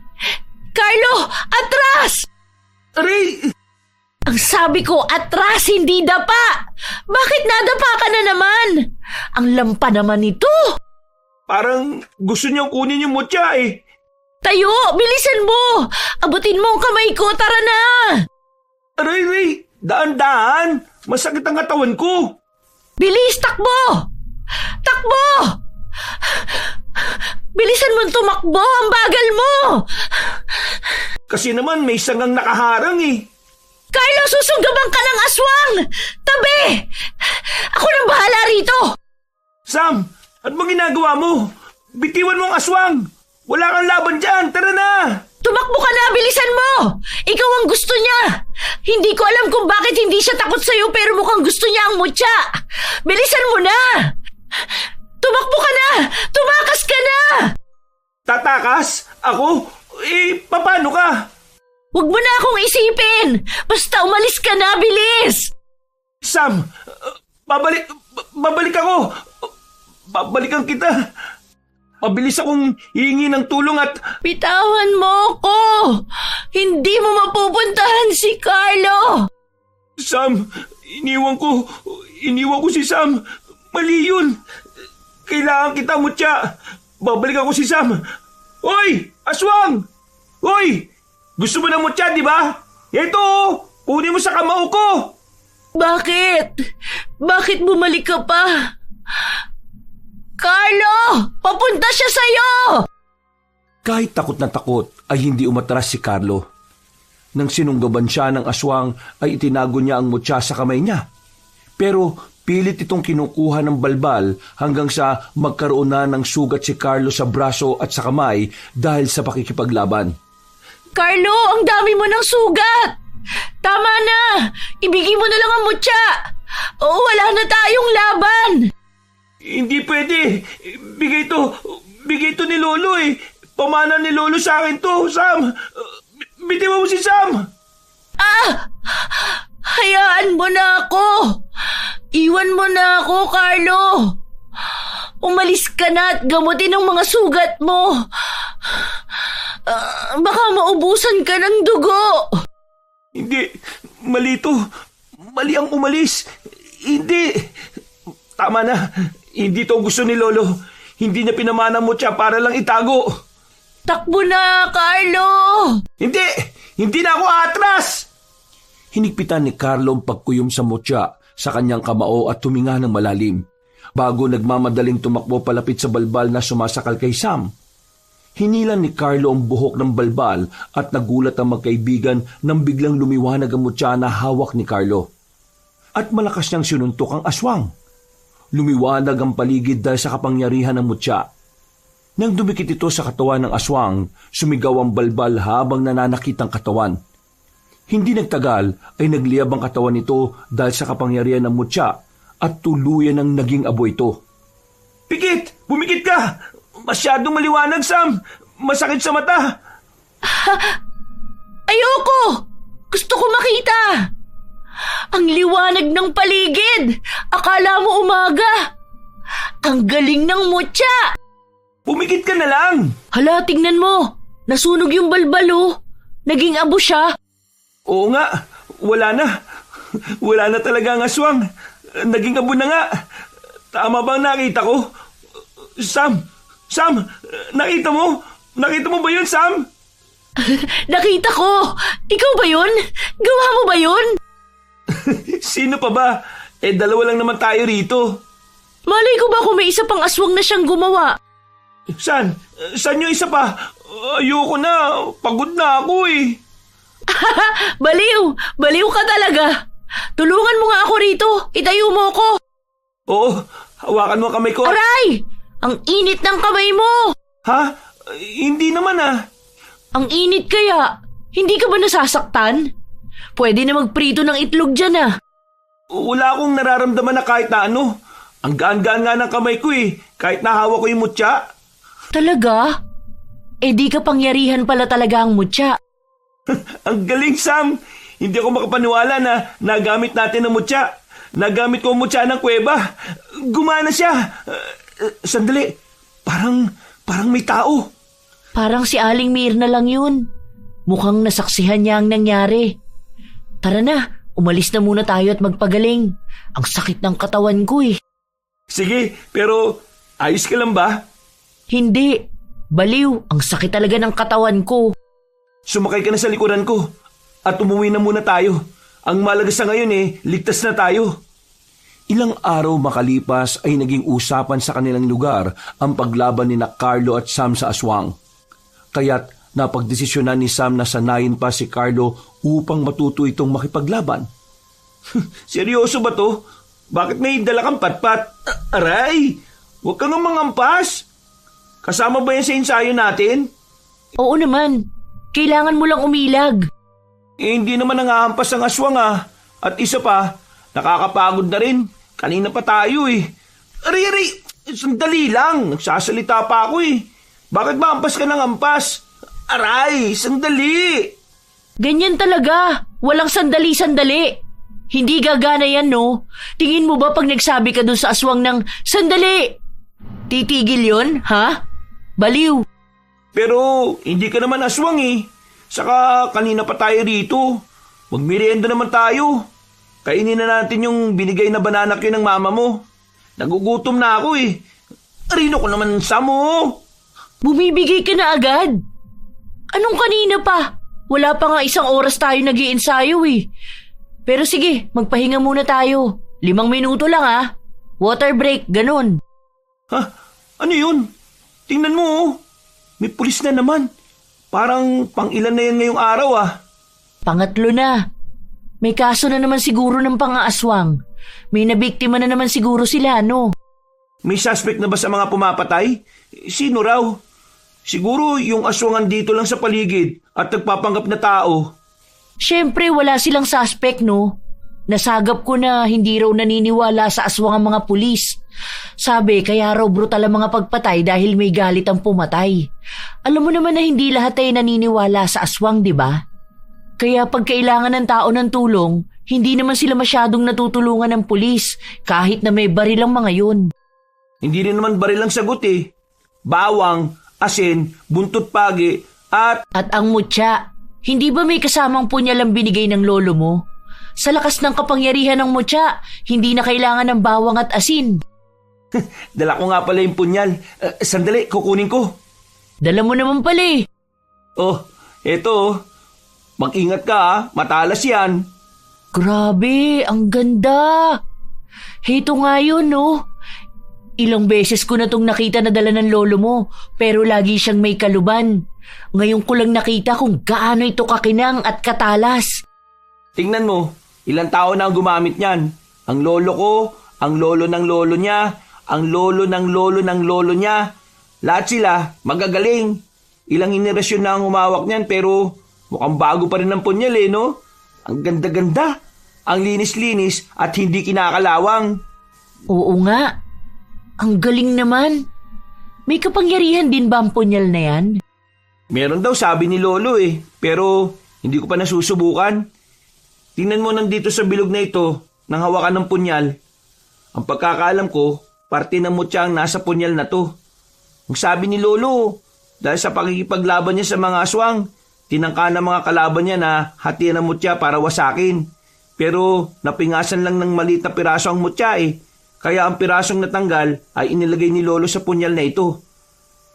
Carlo, atras! Aray! Ang sabi ko, atras, hindi dapa! Bakit nadapa ka na naman? Ang lampa naman ito! Parang gusto niyang kunin yung mutya eh. Tayo, bilisan mo! Abutin mo ang kamay ko, tara na! Aray! Daan-daan! Masakit ang katawan ko! Bilis, takbo! Takbo! Bilisan mo tumakbo, ang bagal mo! Kasi naman may sangang nakaharang eh. Carlo, susunggaban ka ng aswang! Tabi! Ako nang bahala rito! Sam, ano bang ginagawa mo? Bitiwan mo ang aswang! Wala kang laban dyan! Tara na! Tumakbo ka na! Bilisan mo! Ikaw ang gusto niya! Hindi ko alam kung bakit hindi siya takot sa'yo pero mukhang gusto niya ang mutya! Bilisan mo na! Tumakbo ka na! Tumakas ka na! Tatakas? Ako? Paano ka? Huwag mo na akong isipin! Basta umalis ka na! Bilis! Sam, babalik ako! Babalikan kita! Mabilis akong hihingi ng tulong at... Bitawan mo ko! Hindi mo mapupuntahan si Carlo! Sam, iniwan ko si Sam. Mali yun. Kailangan kita, mutya. Babalik ako si Sam. Hoy, aswang! Hoy! Gusto mo ng mutya, di ba? Ito, kunin mo sa kamao ko. Bakit? Bakit bumalik ka pa? Carlo! Papunta siya sa'yo! Kahit takot na takot ay hindi umatras si Carlo. Nang sinunggaban siya ng aswang ay itinago niya ang mutya sa kamay niya. Pero pilit itong kinukuha ng balbal hanggang sa magkaroon na ng sugat si Carlo sa braso at sa kamay dahil sa pakikipaglaban. Carlo, ang dami mo ng sugat! Tama na! Ibigay mo na lang ang mutya! O wala na tayong laban! Hindi pwede. Bigay to ni Lolo eh. Pamana ni Lolo sa akin to, Sam. Bitiwan mo si Sam. Hayaan mo na ako. Iwan mo na ako, Carlo. Umalis ka na at gamutin ang mga sugat mo. Baka maubusan ka ng dugo. Hindi. Mali to. Mali ang umalis. Hindi. Tama na. Hindi to gusto ni Lolo. Hindi niya pinamana mo siya para lang itago. Takbo na, Carlo! Hindi! Hindi na ako atras! Hinigpitan ni Carlo ang pagkuyom sa mutya sa kanyang kamao at tuminga ng malalim. Bago nagmamadaling tumakbo palapit sa balbal na sumasakal kay Sam, hinilan ni Carlo ang buhok ng balbal at nagulat ang magkaibigan nang biglang lumiwanag ang mutya na hawak ni Carlo. At malakas niyang sinuntok ang aswang. Lumiwanag ang paligid dahil sa kapangyarihan ng mutya. Nang dumikit ito sa katawan ng aswang, sumigaw ang balbal habang nananakit ang katawan. Hindi nagtagal ay nagliyab ang katawan nito dahil sa kapangyarihan ng mutya at tuluyan ang naging abo ito. Pikit! Bumikit ka! Masyadong maliwanag, Sam! Masakit sa mata! Ayoko! Gusto ko makita! Ang liwanag ng paligid! Akala mo umaga! Ang galing ng mutya! Bumikit ka na lang! Hala, tingnan mo! Nasunog yung balbal, oh! Naging abo siya! Oo nga, wala na. Wala na talaga ang aswang. Naging abo na nga. Tama bang nakita ko? Sam! Nakita mo? Nakita mo ba yun, Sam? Nakita ko! Ikaw ba yun? Gawa mo ba yun? Sino pa ba? Dalawa lang naman tayo rito. Malay ko ba kung may isa pang aswang na siyang gumawa? Saan? Saan yung isa pa? Ayoko na. Pagod na ako eh. Baliw! Baliw ka talaga! Tulungan mo nga ako rito! Itayo mo ako! Oo, hawakan mo kamay ko. Aray! Ang init ng kamay mo! Ha? Hindi naman ah. Ang init kaya? Hindi ka ba nasasaktan? Pwede na magprito ng itlog dyan ah. Wala akong nararamdaman na kahit na ano. Ang gaan-gaan nga ng kamay ko eh. Kahit nahawak ko yung mutya. Talaga? Di ka pangyarihan pala talaga ang mutya. Ang galing, Sam! Hindi ako makapaniwala na nagamit natin ang mutya. Nagamit ko ang mutya ng kuweba. Gumana siya. Sandali. Parang may tao. Parang si Aling Mirna lang yun. Mukhang nasaksihan niya ang nangyari. Tara na, umalis na muna tayo at magpagaling. Ang sakit ng katawan ko eh. Sige, pero ayos ka lang ba? Hindi. Baliw, ang sakit talaga ng katawan ko. Sumakay ka na sa likuran ko at umuwi na muna tayo. Ang malaga sa ngayon ligtas na tayo. Ilang araw makalipas ay naging usapan sa kanilang lugar ang paglaban ni Carlo at Sam sa aswang. Kaya't napagdesisyonan ni Sam na sanayin pa si Carlo upang matuto itong makipaglaban. Seryoso ba to? Bakit may dala kang patpat? Aray! Huwag kang mangampas! Kasama ba yan sa ensayo natin? Oo naman. Kailangan mo lang umilag. Hindi naman nangahampas ang aswang ah. At isa pa, nakakapagod na rin. Kanina pa tayo eh. Aray! Sandali lang. Nagsasalita pa ako eh. Bakit ba ampas ka ng ampas? Aray! Sandali! Ganyan talaga. Walang sandali-sandali. Hindi gagana yan, no? Tingin mo ba pag nagsabi ka dun sa aswang ng sandali? Titigil yun, ha? Baliw. Pero hindi ka naman aswang eh. Saka kanina pa tayo rito. Magmerienda naman tayo. Kainin na natin yung binigay na banana cue ng mama mo. Nagugutom na ako eh. Arino ko naman sa mo. Bumibigay ka na agad. Anong kanina pa? Wala pa nga 1 oras tayo nag-iensayo eh. Pero sige, magpahinga muna tayo. 5 minuto lang ah. Water break, ganun. Ha? Ano yun? Tingnan mo oh. May pulis na naman. Parang pang-ilan na yan ngayong araw ah. Pangatlo na. May kaso na naman siguro ng pang-aaswang. May nabiktima na naman siguro sila, no? May suspect na ba sa mga pumapatay? Sino raw? Siguro yung aswangan dito lang sa paligid at nagpapanggap na tao. Siyempre wala silang suspect, no? Nasagap ko na hindi raw naniniwala sa aswang ang mga pulis. Sabi, kaya raw brutal ang mga pagpatay dahil may galit ang pumatay. Alam mo naman na hindi lahat ay naniniwala sa aswang, di ba? Kaya pag kailangan ng tao ng tulong, hindi naman sila masyadong natutulungan ng pulis kahit na may baril ang mga yun. Hindi rin naman baril ang sagot eh. Bawang, asin, buntot pagi, at ang mutya. Hindi ba may kasamang punyal ang binigay ng lolo mo? Sa lakas ng kapangyarihan ng mutya, hindi na kailangan ng bawang at asin. Dala ko nga pala yung punyal. Sandali, kukunin ko. Dala mo naman pala eh. Oh, eto oh. Mag-ingat ka ah, matalas yan. Grabe, ang ganda. Heto nga yun, no? Ilang beses ko na tong nakita na dala ng lolo mo, pero lagi siyang may kaluban. Ngayon ko lang nakita kung gaano ito kakinang at katalas. Tingnan mo, ilang tao na ang gumamit niyan. Ang lolo ko, ang lolo ng lolo niya, ang lolo ng lolo ng lolo niya. Lahat sila magagaling. Ilang henerasyon na ang humawak niyan pero mukhang bago pa rin ang punyal no? Ang ganda-ganda, ang linis-linis at hindi kinakalawang. Oo nga. Ang galing naman. May kapangyarihan din ba ang punyal na yan? Meron daw sabi ni lolo pero hindi ko pa nasusubukan. Tingnan mo nandito sa bilog na ito nang hawakan ng punyal. Ang pagkakaalam ko, parte ng mutya ang nasa punyal na to. Ang sabi ni lolo, dahil sa pakikipaglaban niya sa mga aswang, tinangka ng mga kalaban niya na hatian ng mutya para wasakin. Pero napingasan lang ng maliit na piraso ang mutya Kaya ang pirasong natanggal ay inilagay ni lolo sa punyal na ito.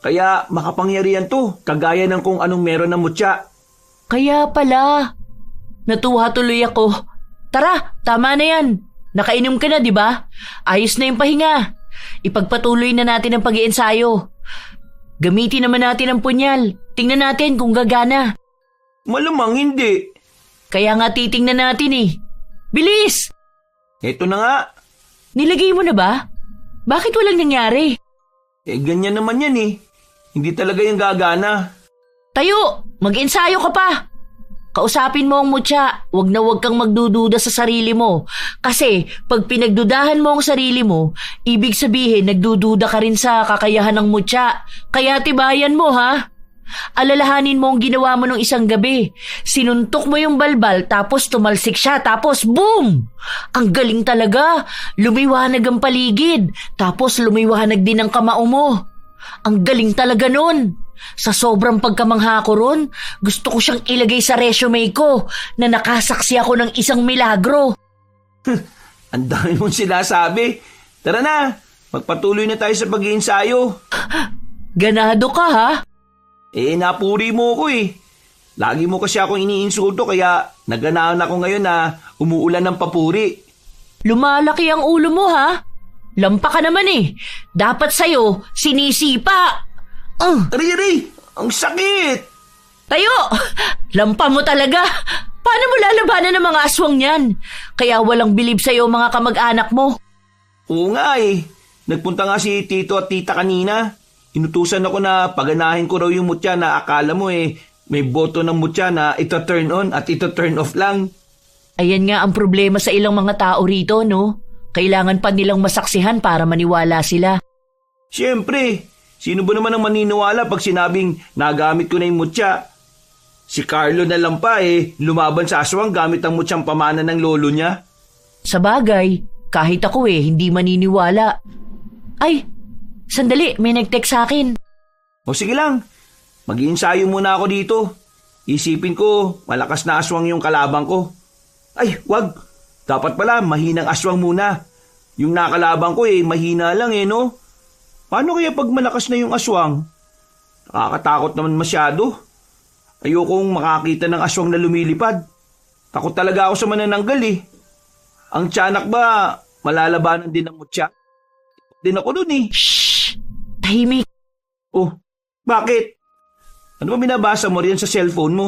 Kaya makapangyarihan to, kagaya ng kung anong meron ng mutya. Kaya pala. Natuwa tuloy ako. Tara, tama na yan. Nakainom ka na, di ba? Ayos na yung pahinga. Ipagpatuloy na natin ang pag-iensayo. Gamitin naman natin ang punyal. Tingnan natin kung gagana. Malamang hindi. Kaya nga titingnan natin Bilis! Eto na nga. Nilagay mo na ba? Bakit walang nangyari? Ganyan naman yan Hindi talaga yung gagana. Tayo! Mag-ensayo ka pa! Kausapin mo ang mutya. Huwag na huwag kang magdududa sa sarili mo. Kasi pag pinagdudahan mo ang sarili mo, ibig sabihin nagdududa ka rin sa kakayahan ng mutya. Kaya tibayan mo Alalahanin mo ang ginawa mo nung isang gabi. Sinuntok mo yung balbal tapos tumalsik siya tapos boom! Ang galing talaga. Lumiwanag ang paligid tapos lumiwanag din ang kamao mo. Ang galing talaga nun. Sa sobrang pagkamangha ko ron, gusto ko siyang ilagay sa resume ko na nakasaksi ako ng isang milagro. Ang dami mong sinasabi. Tara na, magpatuloy na tayo sa pag-iensayo. Ganado ka Napuri mo ko Lagi mo kasi akong iniinsulto kaya naganahan ako ngayon na umuulan ng papuri. Lumalaki ang ulo mo Lampa ka naman Dapat sa'yo, sinisipa. Aray! Ang sakit! Tayo! Lampa mo talaga. Paano mo lalabanan ng mga aswang yan? Kaya walang bilib sa'yo mga kamag-anak mo. Oo nga Nagpunta nga si tito at tita kanina. Inutusan ako na paganahin ko raw yung mutya na akala mo may boto ng mutya na ito turn on at ito turn off lang. Ayan nga ang problema sa ilang mga tao rito, no? Kailangan pa nilang masaksihan para maniwala sila. Siyempre, sino ba naman ang maniniwala pag sinabing nagamit ko na yung mutya? Si Carlo na lang pa lumaban sa aswang gamit ang mutyang pamana ng lolo niya. Sa bagay, kahit ako hindi maniniwala. Ay, sandali, may nag-text sa akin. O sige lang, mag-iensayo muna ako dito. Isipin ko, malakas na aswang yung kalabang ko. Ay, wag. Dapat pala, mahinang aswang muna. Yung nakalabang ko mahina lang no? Paano kaya pag malakas na yung aswang? Nakakatakot naman masyado. Ayokong makakita ng aswang na lumilipad. Takot talaga ako sa manananggal Ang tiyanak ba, malalabanan din ng mutya? Din ako dun Shhh! Tahimik! Oh, bakit? Ano ba binabasa mo riyan sa cellphone mo?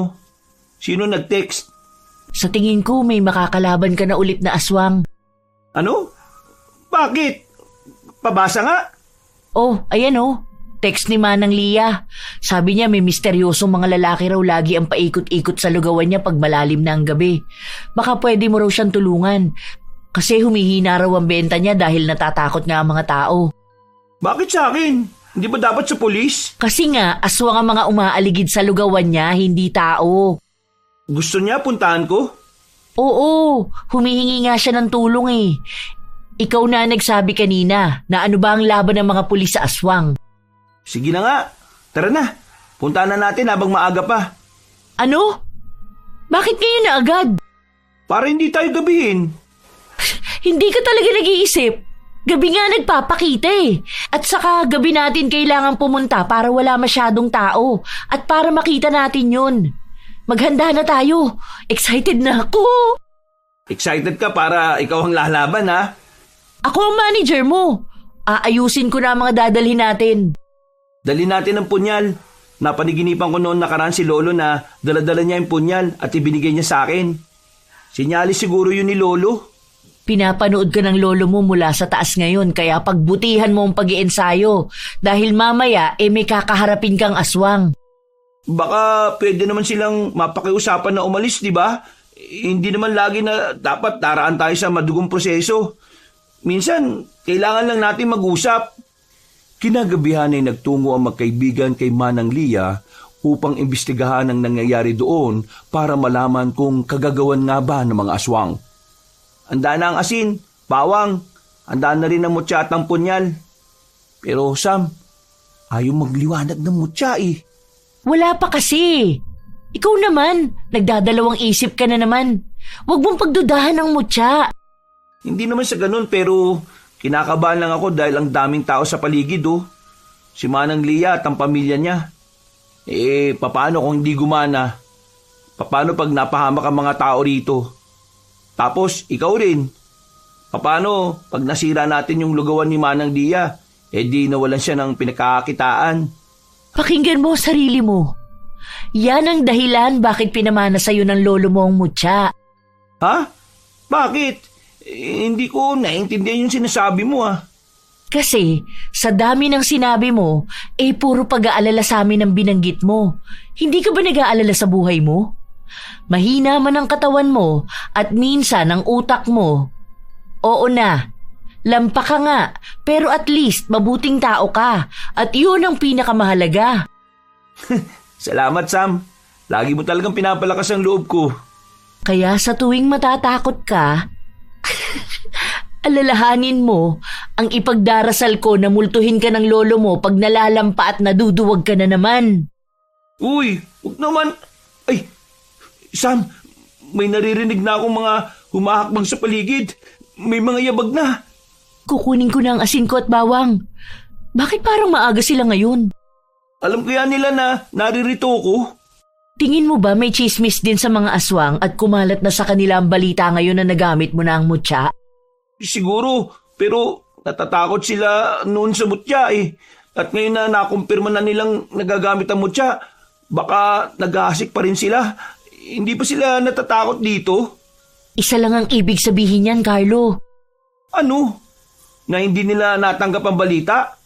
Sino nag-text? Sa tingin ko may makakalaban ka na ulit na aswang. Ano? Bakit? Pabasa nga? Oh, ayan Text ni Manang Lia. Sabi niya may misteryosong mga lalaki raw lagi ang paikot-ikot sa lugawan niya pag malalim na ang gabi. Baka pwede mo raw siyang tulungan. Kasi humihina raw ang benta niya dahil natatakot nga ang mga tao. Bakit sa akin? Hindi ba dapat sa pulis? Kasi nga, aswang ang mga umaaligid sa lugawan niya, hindi tao. Gusto niya puntahan ko? Oo, humihingi nga siya ng tulong Ikaw na nagsabi kanina na ano ba ang laban ng mga pulis sa aswang. Sige na nga, tara na. Puntahan na natin habang maaga pa. Ano? Bakit ngayon na agad? Para hindi tayo gabihin. Hindi ka talaga nag-iisip. Gabi nga nagpapakita At saka gabi natin kailangan pumunta para wala masyadong tao. At para makita natin yun. Maghanda na tayo. Excited na ako. Excited ka para ikaw ang lalaban Ako ang manager mo. Aayusin ko na ang mga dadalhin natin. Dali natin ang punyal. Napaniginipan ko noon nakaraan si Lolo na daladala niya yung punyal at ibinigay niya sa akin. Sinyalis siguro yun ni Lolo. Pinapanood ka ng lolo mo mula sa taas ngayon kaya pagbutihan mo ang pag-iensayo dahil mamaya may kakaharapin kang aswang. Baka pwede naman silang mapakiusapan na umalis, di ba? Hindi naman lagi na dapat daraan tayo sa madugong proseso. Minsan, kailangan lang natin mag-usap. Kinagabihan ay nagtungo ang magkaibigan kay Manang Lia upang imbestigahan ang nangyayari doon para malaman kung kagagawan nga ba ng mga aswang. Handa na ang asin, bawang, handa na rin ang mutya at ang punyal. Pero Sam, ayaw magliwanag ng mutya eh. Wala pa kasi. Ikaw naman, nagdadalawang isip ka na naman. Huwag mong pagdudahan ang mutya. Hindi naman sa ganun pero kinakabahan lang ako dahil ang daming tao sa paligid oh. Si Manang Lia at ang pamilya niya. Paano kung hindi gumana? Paano pag napahamak ang mga tao rito? Tapos, ikaw rin. Paano pag nasira natin yung lugawan ni Manang Lia? Di nawalan siya ng pinakakakitaan. Pakinggan mo sarili mo. Yan ang dahilan bakit pinamana sa'yo ng lolo mo ang mutya. Ha? Bakit? Hindi ko naiintindihan yung sinasabi mo ah. Kasi sa dami ng sinabi mo, puro pag-aalala sa amin ang binanggit mo. Hindi ka ba nag-aalala sa buhay mo? Mahina man ang katawan mo at minsan ang utak mo. Oo na, lampa ka nga, pero at least mabuting tao ka at yun ang pinakamahalaga. Salamat Sam, lagi mo talagang pinapalakas ang loob ko. Kaya sa tuwing matatakot ka, alalahanin mo ang ipagdarasal ko na multuhin ka ng lolo mo pag nalalampa at naduduwag ka na naman. Uy, huwag naman. Ay, Sam, may naririnig na akong mga humahakbang sa paligid. May mga yabag na. Kukunin ko na ang asin ko at bawang. Bakit parang maaga sila ngayon? Alam kaya nila na naririto ko. Tingin mo ba may chismis din sa mga aswang at kumalat na sa kanila ang balita ngayon na nagamit mo na ang mutya? Siguro, pero natatakot sila noon sa mutya eh. At ngayon na nakumpirma na nilang nagagamit ang mutya, baka nag-aasik pa rin sila. Hindi pa sila natatakot dito? Isa lang ang ibig sabihin niyan, Carlo. Ano? Na hindi nila natanggap ang balita?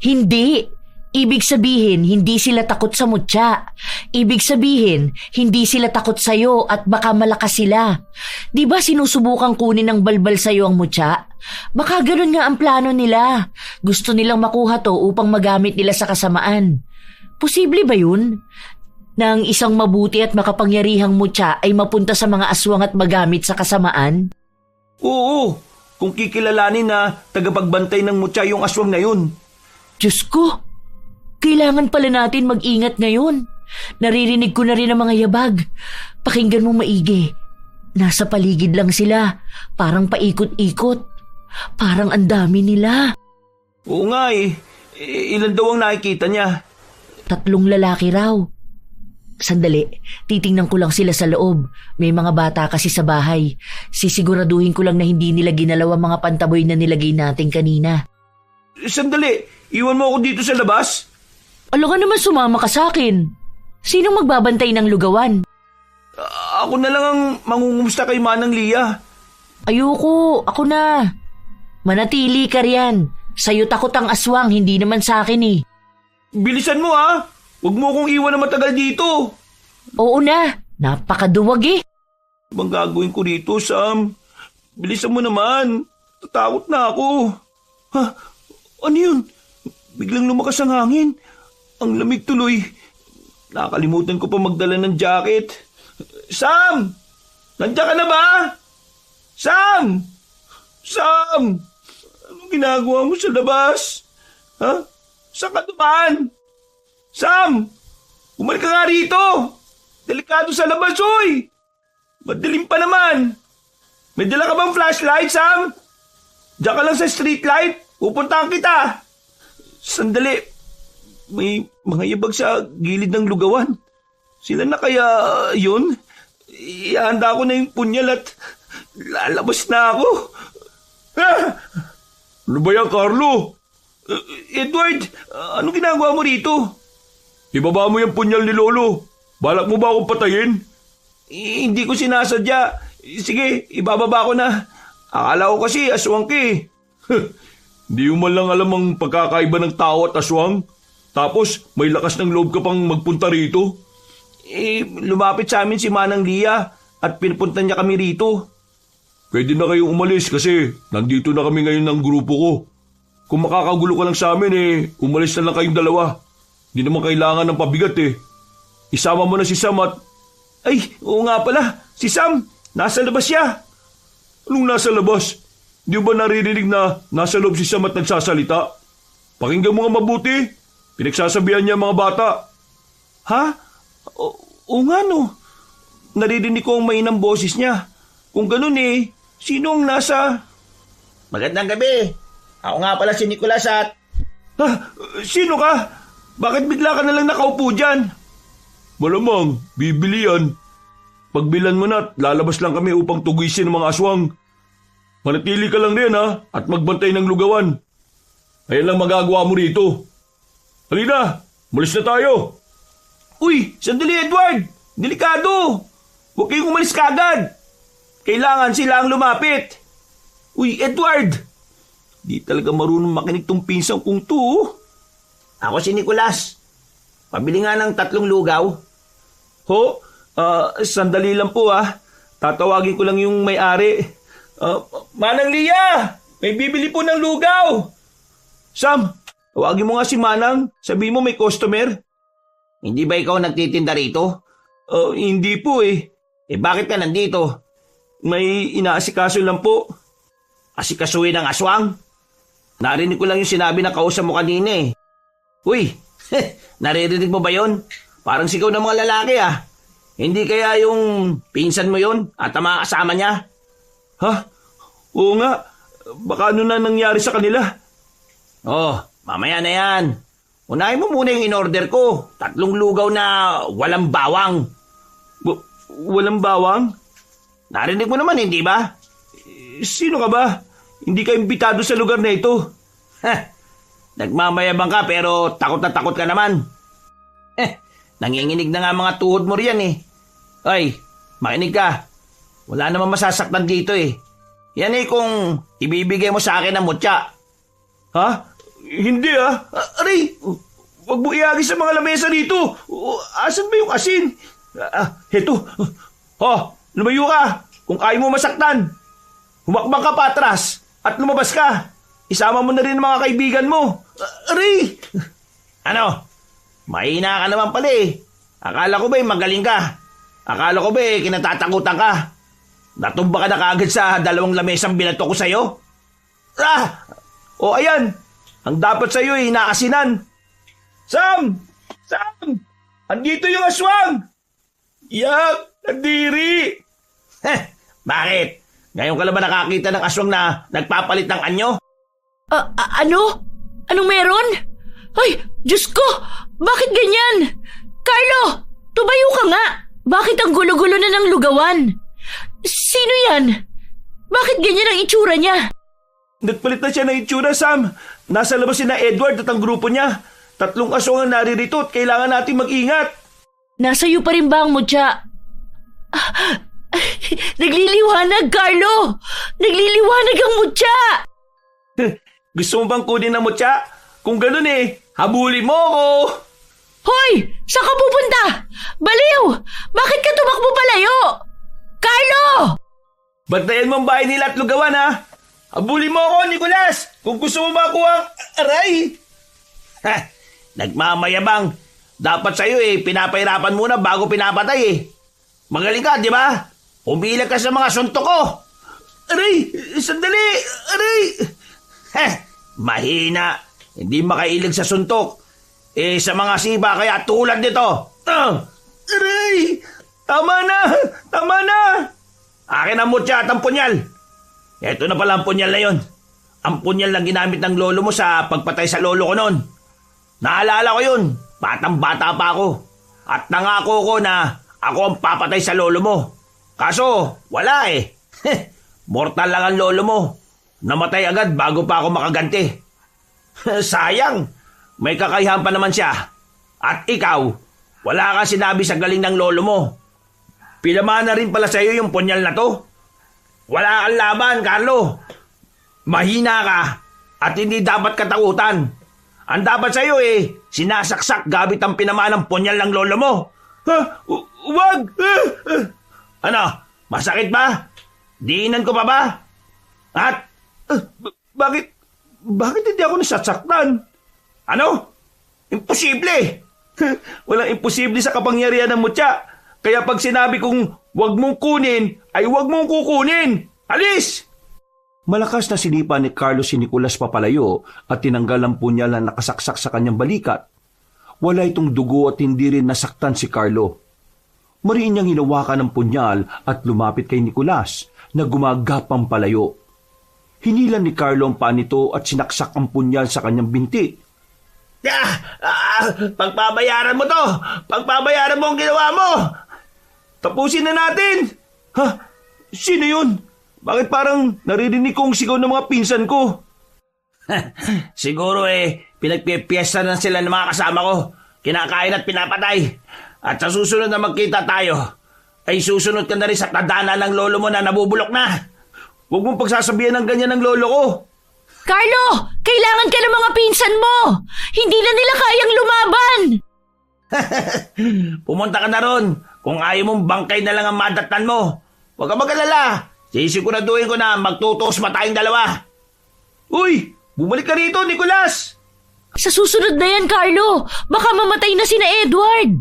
Hindi. Ibig sabihin, hindi sila takot sa mutya. Ibig sabihin, hindi sila takot sa'yo at baka malakas sila. Di ba sinusubukan kunin ng balbal sa'yo ang mutya? Baka ganun nga ang plano nila. Gusto nilang makuha to upang magamit nila sa kasamaan. Posible ba yun? Na ang isang mabuti at makapangyarihang mutya ay mapunta sa mga aswang at magamit sa kasamaan? Oo, kung kikilalanin na tagapagbantay ng mutya yung aswang na yun. Diyos ko! Kailangan pala natin mag-ingat ngayon. Naririnig ko na rin ang mga yabag. Pakinggan mo maigi. Nasa paligid lang sila. Parang paikot-ikot. Parang ang dami nila. Oo nga eh. Ilan daw ang nakikita niya? 3 lalaki raw. Sandali, titingnan ko lang sila sa loob. May mga bata kasi sa bahay. Sisiguraduhin ko lang na hindi nila ginalaw ang mga pantaboy na nilagay natin kanina. Sandali, iwan mo ako dito sa labas? Alam ka naman sumama ka sa akin. Sinong magbabantay ng lugawan? Ako na lang ang mangungumusta kay Manang Lia. Ayoko, ako na. Manatili ka riyan. Sa'yo takot ang aswang, hindi naman sa akin eh. Bilisan mo ha! Huwag mo akong iwan na matagal dito. Oo na, napakaduwag eh. Bang gagawin ko dito, Sam? Bilisan mo naman. Tatakot na ako. Ha? Ano yun? Biglang lumakas ang hangin. Ang lamig tuloy. Nakalimutan ko pa magdala ng jacket. Sam! Nandiyan ka na ba? Sam! Sam! Anong ginagawa mo sa labas? Ha? Saan ka dumaan? Sam! Bumalik ka nga rito! Delikado sa labas, oy! Madilim pa naman! May dala ka bang flashlight, Sam? Diyan ka lang sa street light. Pupuntahan kita. Sandali. May mga yabag sa gilid ng lugawan. Sila na kaya yun? Ihanda ko na yung punyal at lalabas na ako. Ah! Ano ba yan, Carlo? Edward, anong ginagawa mo rito? Ibaba mo yung punyal ni Lolo. Balak mo ba akong patayin? Hindi ko sinasadya. Sige, ibababa ko na. Akala ko kasi aswang ka eh. Hindi mo man lang alam ang pagkakaiba ng tao at aswang. Tapos may lakas ng loob ka pang magpunta rito. Lumapit sa amin si Manang Lia at pinupunta niya kami rito. Pwede na kayong umalis kasi nandito na kami ngayon ng grupo ko. Kung makakagulo ka lang sa amin umalis na lang kayong dalawa. Hindi naman kailangan ng pabigat eh. Isama mo na si Sam at... Ay, oo nga pala. Si Sam, nasa labas siya. Anong nasa labas? Di ba naririnig na nasa loob si Sam at nagsasalita? Pakinggan mo nga mabuti. Pinagsasabihan niya ang mga bata. Ha? Oo nga no. Naririnig ko ang mainang boses niya. Kung ganun sino ang nasa... Magandang gabi. Ako nga pala si Nicolas at... Ha? Sino ka? Bakit bigla ka na lang nakaupo dyan? Malamang, bibili yan. Pagbilan mo na at lalabas lang kami upang tugisin ng mga aswang. Manatili ka lang rin at magbantay ng lugawan. Ayan lang magagawa mo rito. Halina, malis na tayo. Uy, sandali Edward. Delikado. Huwag kayong umalis kagad. Kailangan sila ang lumapit. Uy, Edward. Di talaga marunong makinig tong pinsang kong to. Ako si Nicolas. Pabili nga ng 3 lugaw. Ho? Sandali lang po Tatawagin ko lang yung may-ari. Manang Lia! May bibili po ng lugaw! Sam, tawagin mo nga si Manang. Sabi mo may customer. Hindi ba ikaw nagtitinda rito? Hindi po Bakit ka nandito? May inaasikaso lang po. Asikasuhin ng aswang? Narinig ko lang yung sinabi na kausap mo kanina Uy, naririnig mo ba yon? Parang sigaw ng mga lalaki Hindi kaya yung pinsan mo yon at ang mga kasama niya? Ha? Oo nga. Baka ano na nangyari sa kanila? Mamaya na yan. Unahin mo muna yung in-order ko. 3 lugaw na walang bawang. Walang bawang? Narinig mo naman, hindi ba? Sino ka ba? Hindi ka imbitado sa lugar na ito. Nagmamayabang ka pero takot na takot ka naman. Nanginginig na nga mga tuhod mo riyan Ay, makinig ka. Wala naman masasaktan dito Yan kung ibibigay mo sa akin ng mutya. Ha? Hindi Aray, wag mo iagi sa mga lamesa dito. Asan ba yung asin? Heto. Lumayo ka. Kung kaya mo masaktan. Humakbang ka pa atras at lumabas ka. Isama mo na rin mga kaibigan mo. Aray! Ano? Mahina ka naman pala Akala ko ba magaling ka? Akala ko ba kinatatakutan ka? Natumba ka na kaagad sa 2 lamesang binato ko sa'yo? Ayan. Ang dapat sa'yo inaasinan. Sam! Sam! Andito yung aswang! Yak! Nadiri! Bakit? Ngayon ka lang ba nakakita ng aswang na nagpapalit ng anyo? Ano? Anong meron? Ay, Diyos ko! Bakit ganyan? Carlo! Tumayo ka nga! Bakit ang gulo-gulo na ng lugawan? Sino yan? Bakit ganyan ang itsura niya? Nagpalit na siya ng itsura, Sam. Nasa labas si na Edward at ang grupo niya. 3 aswang ang naririto at kailangan natin mag-ingat. Nasa iyo pa rin ba ang mutya? Nagliliwanag, Carlo! Nagliliwanag ang mutya! Gusto mo bang kunin ang mutya? Kung ganun habulin mo ako! Hoy! Saan ka pupunta? Baliw! Bakit ka tumakbo palayo? Carlo! Bantayan mo ang bahay nila at lugawan, Habulin mo ako, Nicolas! Kung gusto mo makuha ang aray! Nagmamayabang. Dapat sa'yo pinapahirapan muna bago pinapatay Magaling ka, di ba? Umilag ka sa mga suntok ko. Aray! Sandali! Aray! Mahina. Hindi makailig sa suntok. Sa mga siba kaya tulad nito. Aray! Tama na! Tama na! Akin ang mutya at ang punyal. Ito na pala ang punyal na yon. Ang punyal na ginamit ng lolo mo sa pagpatay sa lolo ko noon. Naalala ko yun. Batang-bata pa ako. At nangako ko na ako ang papatay sa lolo mo. Kaso, wala Mortal lang ang lolo mo. Namatay agad bago pa ako makaganti. Sayang, may kakayahan pa naman siya. At ikaw, wala kang sinabi sa galing ng lolo mo. Pinamana rin pala sa'yo yung punyal na to. Wala kang laban, Carlo. Mahina ka at hindi dapat katakutan. Ang dapat sa'yo sinasaksak gamit ang pinamanang punyal ng lolo mo. Wag! Ano, masakit ba? Diinan ko pa ba? At, bakit hindi ako nasasaktan? Ano? Imposible! Walang imposible sa kapangyarihan ng mutya. Kaya pag sinabi kong wag mong kunin, ay wag mong kukunin. Alis! Malakas na sinipa ni Carlos si Nicolas papalayo at tinanggal ang punyal na nakasaksak sa kanyang balikat. Wala itong dugo at hindi rin nasaktan si Carlo. Mariin niyang hinawakan ng punyal at lumapit kay Nicolas na gumagapang palayo. Hinilan ni Carlo ang paa nito at sinaksak ang punyal sa kanyang binti. Pagbabayaran mo to! Pagbabayaran mo ang ginawa mo! Tapusin na natin! Ha? Sino yun? Bakit parang naririnig kong sigaw ng mga pinsan ko? Siguro pinagpipiesta na sila ng mga kasama ko. Kinakain at pinapatay. At sa susunod na magkita tayo, ay susunod ka na rin sa tadhana ng lolo mo na nabubulok na. Huwag mong pagsasabihan ng ganyan ng lolo ko. Carlo! Kailangan ka ng mga pinsan mo! Hindi na nila kayang lumaban! Pumunta ka na ron. Kung ayaw mong bangkay na lang ang madatnan mo. Huwag ka mag-alala. Sisiguraduhin ko na magtutuos pa tayong dalawa. Uy! Bumalik ka rito, Nicolas! Sa susunod na yan, Carlo! Baka mamatay na sina Edward!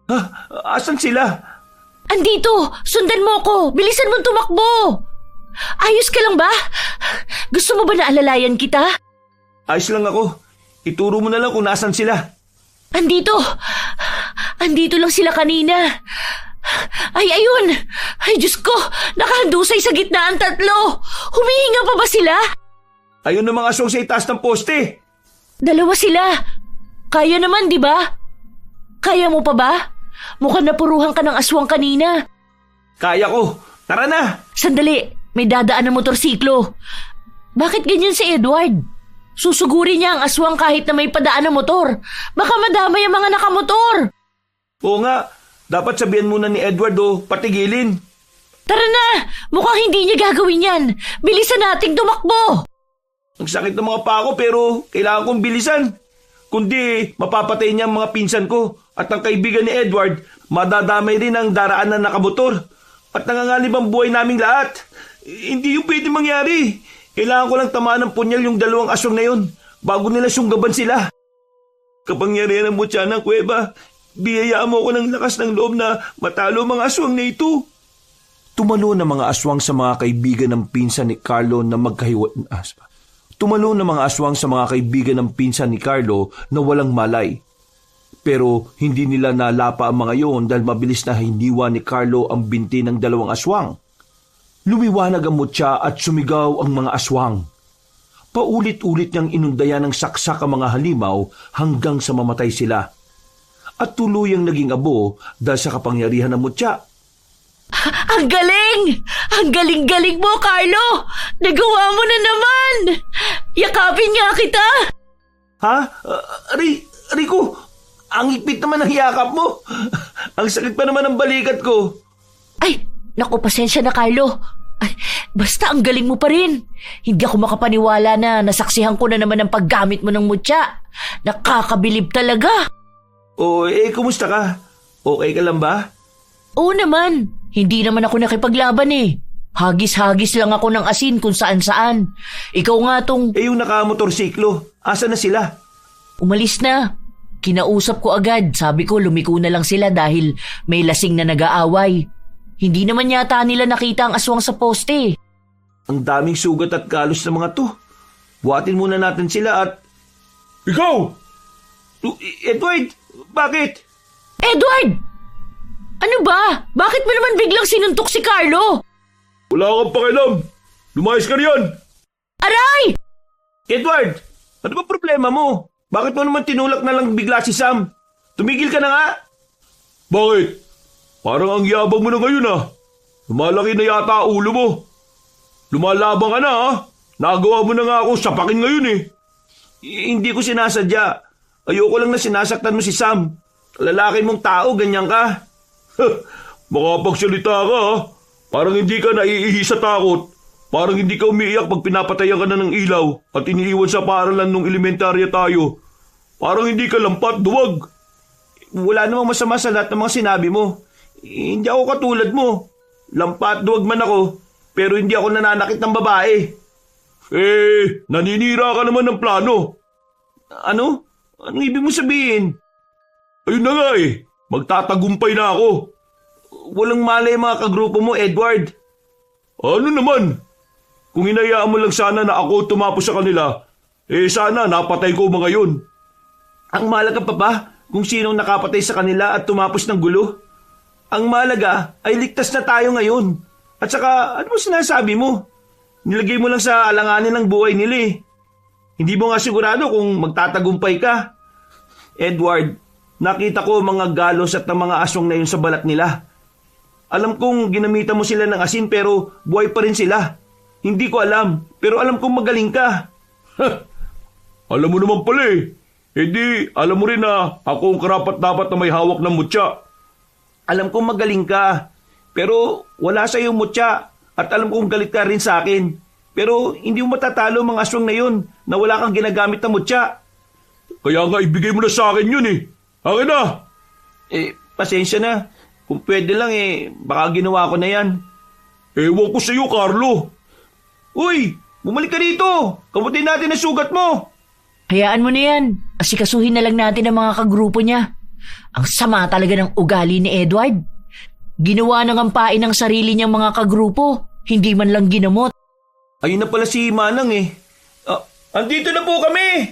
Ha? Asan sila? Andito! Sundan mo ko! Bilisan mong tumakbo! Ayos ka lang ba? Gusto mo ba na alalayan kita? Ayos lang ako. Ituro mo na lang kung nasan sila. Andito! Andito lang sila kanina. Ay, ayun! Ay, Diyos ko! Nakahandusay sa gitna ang tatlo! Humihinga pa ba sila? Ayun ang mga aswang sa itaas ng poste. Dalawa sila. Kaya naman, di ba? Kaya mo pa ba? Mukhang napuruhan ka ng aswang kanina. Kaya ko. Tara na! Sandali, may dadaan na motorsiklo. Bakit ganyan si Edward? Susuguri niya ang aswang kahit na may padaan ng motor. Baka madamay ang mga nakamotor. Oo nga, dapat sabihan muna ni Edward patigilin. Tara na! Mukhang hindi niya gagawin yan. Bilisan nating tumakbo. Ang sakit ng mga paa ko pero kailangan kong bilisan. Kundi mapapatay niya ang mga pinsan ko at ang kaibigan ni Edward, madadamay rin ang daraan na nakamotor. At nanganganib ang buhay naming lahat. Hindi yung pwede mangyari. Kailangan ko lang tamaan ng punyal yung dalawang aswang na yun bago nila sunggaban sila. Kapangyarihan ng mutya ng kuweba, biyayaan mo ko ng lakas ng loob na matalo ang mga aswang na ito. Tumalo ng mga aswang sa mga kaibigan ng pinsan ni Carlo na Tumalo ng mga aswang sa mga kaibigan ng pinsan ni Carlo na walang malay. Pero hindi nila nalapa ang mga yon dahil mabilis na hiniwa ni Carlo ang binti ng dalawang aswang. Lumiwanag ang mutya at sumigaw ang mga aswang. Paulit-ulit niyang inundayan ng saksak ang mga halimaw hanggang sa mamatay sila. At tuluyang naging abo dahil sa kapangyarihan ng mutya. Ang galing! Ang galing-galing mo, Carlo! Nagawa mo na naman! Yakapin nga kita! Ha? Rico, ang higpit naman ng yakap mo. Ang sakit pa naman ng balikat ko. Ay, naku, pasensya na, Carlo. Ay, basta ang galing mo pa rin. Hindi ako makapaniwala na nasaksihan ko na naman ang paggamit mo ng mutya. Nakakabilib talaga. Kumusta ka? Okay ka lang ba? Oo naman. Hindi naman ako nakipaglaban eh. Hagis-hagis lang ako ng asin kung saan-saan. Ikaw nga tong... Yung nakamotorsiklo, asa na sila? Umalis na. Kinausap ko agad. Sabi ko lumiko na lang sila dahil may lasing na nag-aaway. Hindi naman yata nila nakita ang aswang sa poste. Ang daming sugat at kalos ng mga to. Buhatin muna natin sila at... Ikaw! Edward! Bakit? Edward! Ano ba? Bakit mo naman biglang sinuntok si Carlo? Wala kang pakialam. Lumayas ka riyan. Aray! Edward! Ano ba problema mo? Bakit mo naman tinulak na lang bigla si Sam? Tumigil ka na nga. Bakit? Parang ang yabang mo na ngayon Lumalaki na yata ulo mo. Lumalabang ka na Nagawa mo na nga akong sapakin ngayon Hindi ko sinasadya. Ayoko lang na sinasaktan mo si Sam. Lalaki mong tao, ganyan ka. Makapagsalita ka ha. Parang hindi ka naiihi sa takot. Parang hindi ka umiiyak pag pinapatayan ka na ng ilaw at iniiwan sa paaralan nung elementarya tayo. Parang hindi ka lampat, duwag. Wala namang masama sa lahat ng mga sinabi mo. Hindi ako katulad mo. Lampat duwag man ako, pero hindi ako nananakit ng babae. Naninira ka naman ng plano. Ano? Anong ibig mo sabihin? Ayun na nga magtatagumpay na ako. Walang malay mga kagrupo mo, Edward. Ano naman? Kung hinayaan mo lang sana na ako tumapos sa kanila, sana napatay ko mga yun. Ang mahalaga pa ba kung sinong nakapatay sa kanila at tumapos ng gulo? Ang mahalaga ay ligtas na tayo ngayon. At saka, ano mo sinasabi mo? Nilagay mo lang sa alanganin ng buhay nila eh. Hindi mo nga sigurado kung magtatagumpay ka. Edward, nakita ko mga galos at mga aswang na yun sa balat nila. Alam kong ginamitan mo sila ng asin pero buhay pa rin sila. Hindi ko alam, pero alam kong magaling ka. Alam mo naman pala di, alam mo rin na ako ang karapat-dapat na may hawak ng mutya. Alam kong magaling ka, pero wala sa iyong mutya at alam kong galit ka rin sa akin. Pero hindi mo matatalo mga aswang na yun na wala kang ginagamit na mutya. Kaya nga ibigay mo na sa akin yun Akin na! Pasensya na. Kung pwede lang baka ginawa ko na yan. Ewan ko sa iyo, Carlo. Uy! Bumalik ka dito! Kamutin natin ang sugat mo! Hayaan mo na yan. Asikasuhin na lang natin ang mga kagrupo niya. Ang sama talaga ng ugali ni Edward. Ginawa ng ampain ng sarili niyang mga kagrupo. Hindi man lang ginamot. Ayun na pala si Manang andito na po kami!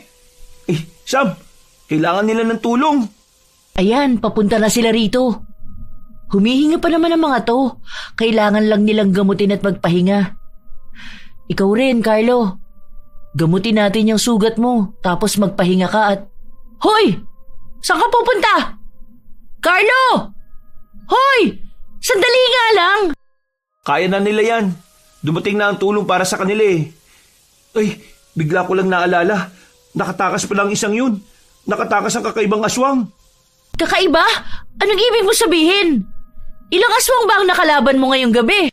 Sam, kailangan nila ng tulong. Ayan, papunta na sila rito. Humihinga pa naman ang mga to. Kailangan lang nilang gamutin at magpahinga. Ikaw rin, Carlo. Gamutin natin yung sugat mo, tapos magpahinga ka at... Hoy! Saan ka pupunta? Carlo! Hoy! Sandali nga lang! Kaya na nila yan. Dumating na ang tulong para sa kanila bigla ko lang naalala. Nakatakas pa lang isang yun. Nakatakas ang kakaibang aswang. Kakaiba? Anong ibig mo sabihin? Ilang aswang ba ang nakalaban mo ngayong gabi?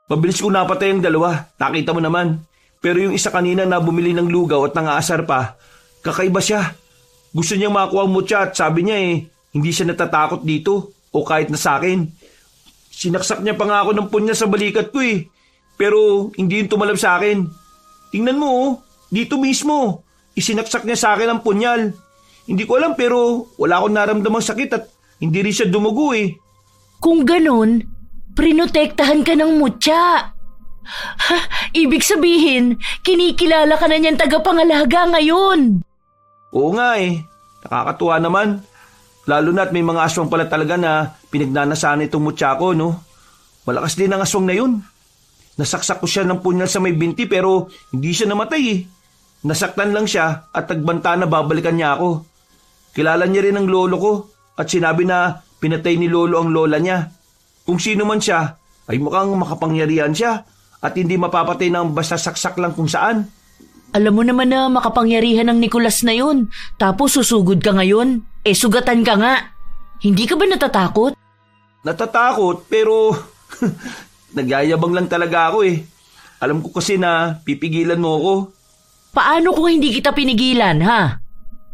Mabilis ko napatay ang dalawa. Nakita mo naman. Pero yung isa kanina na bumili ng lugaw at nangaasar pa, kakaiba siya. Gusto niyang makuha ang mutya at sabi niya hindi siya natatakot dito o kahit na sa akin. Sinaksak niya pa nga ako ng punya sa balikat ko Pero hindi yun tumalab sa akin. Tingnan mo dito mismo. Isinaksak niya sa akin ang punyal. Hindi ko alam pero wala akong naramdamang sakit at hindi rin siya dumugo Kung ganun, prinotektahan ka ng mutya. Ibig sabihin, kinikilala ka na niyang tagapangalaga ngayon. Oo nga Nakakatuwa naman. Lalo na't may mga aswang pala talaga na pinagnanasan itong mutya ko, no? Malakas din ang aswang na yun. Nasaksak ko siya ng punyal sa may binti pero hindi siya namatay Nasaktan lang siya at nagbanta na babalikan niya ako. Kilala niya rin ang lolo ko at sinabi na pinatay ni lolo ang lola niya. Kung sino man siya, ay mukhang makapangyarihan siya at hindi mapapatay ng basta saksak lang kung saan. Alam mo naman na makapangyarihan ng Nicolas na yun. Tapos susugod ka ngayon. Sugatan ka nga. Hindi ka ba natatakot? Natatakot pero nagyayabang lang talaga ako Alam ko kasi na pipigilan mo ako. Paano kung hindi kita pinigilan, ha?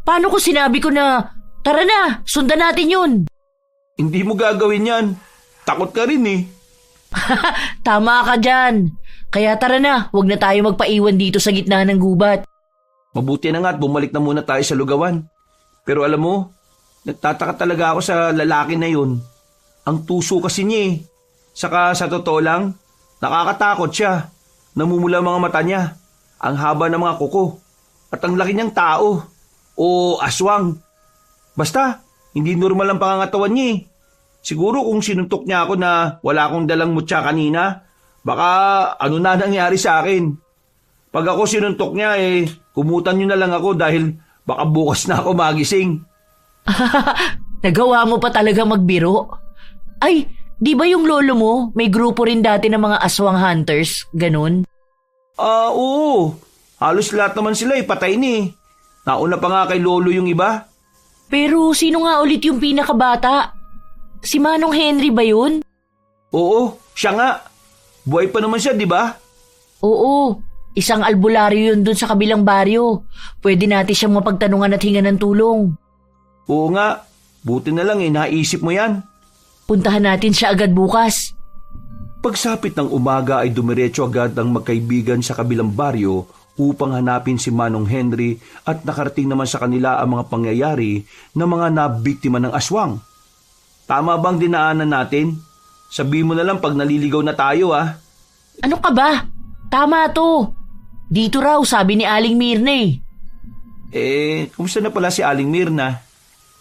Paano kung sinabi ko na, tara na, sundan natin yun? Hindi mo gagawin yan. Takot ka rin Tama ka dyan. Kaya tara na, huwag na tayo magpaiwan dito sa gitna ng gubat. Mabuti na nga at bumalik na muna tayo sa lugawan. Pero alam mo, nagtataka talaga ako sa lalaki na yun. Ang tuso kasi niya Saka sa totoo lang, nakakatakot siya. Namumula mga mata niya. Ang haba ng mga kuko. At ang laki niyang tao. O aswang. Basta, hindi normal ang pangangatawan niya Siguro kung sinuntok niya ako na wala akong dalang mutya kanina, baka ano na nangyari sa akin. Pag ako sinuntok niya kumutan niyo na lang ako dahil baka bukas na ako magising. Nagawa mo pa talaga magbiro? Ay, di ba yung lolo mo may grupo rin dati ng mga aswang hunters, ganun? Oo. Halos lahat naman sila patay ni. Nauna pa nga kay Lolo yung iba. Pero sino nga ulit yung pinakabata? Si Manong Henry ba yun? Oo, siya nga. Buhay pa naman siya, di ba? Oo, isang albularyo yun dun sa kabilang baryo. Pwede natin siyang mapagtanungan at hingan ng tulong. Oo nga. Buti na lang naisip mo yan. Puntahan natin siya agad bukas. Pagsapit ng umaga ay dumiretso agad ang magkaibigan sa kabilang baryo upang hanapin si Manong Henry at nakarating naman sa kanila ang mga pangyayari ng mga nabiktima ng aswang. Tama bang dinaanan natin? Sabihin mo na lang pag naliligaw na tayo Ano ka ba? Tama to. Dito raw, sabi ni Aling Mirna Kumusta na pala si Aling Mirna?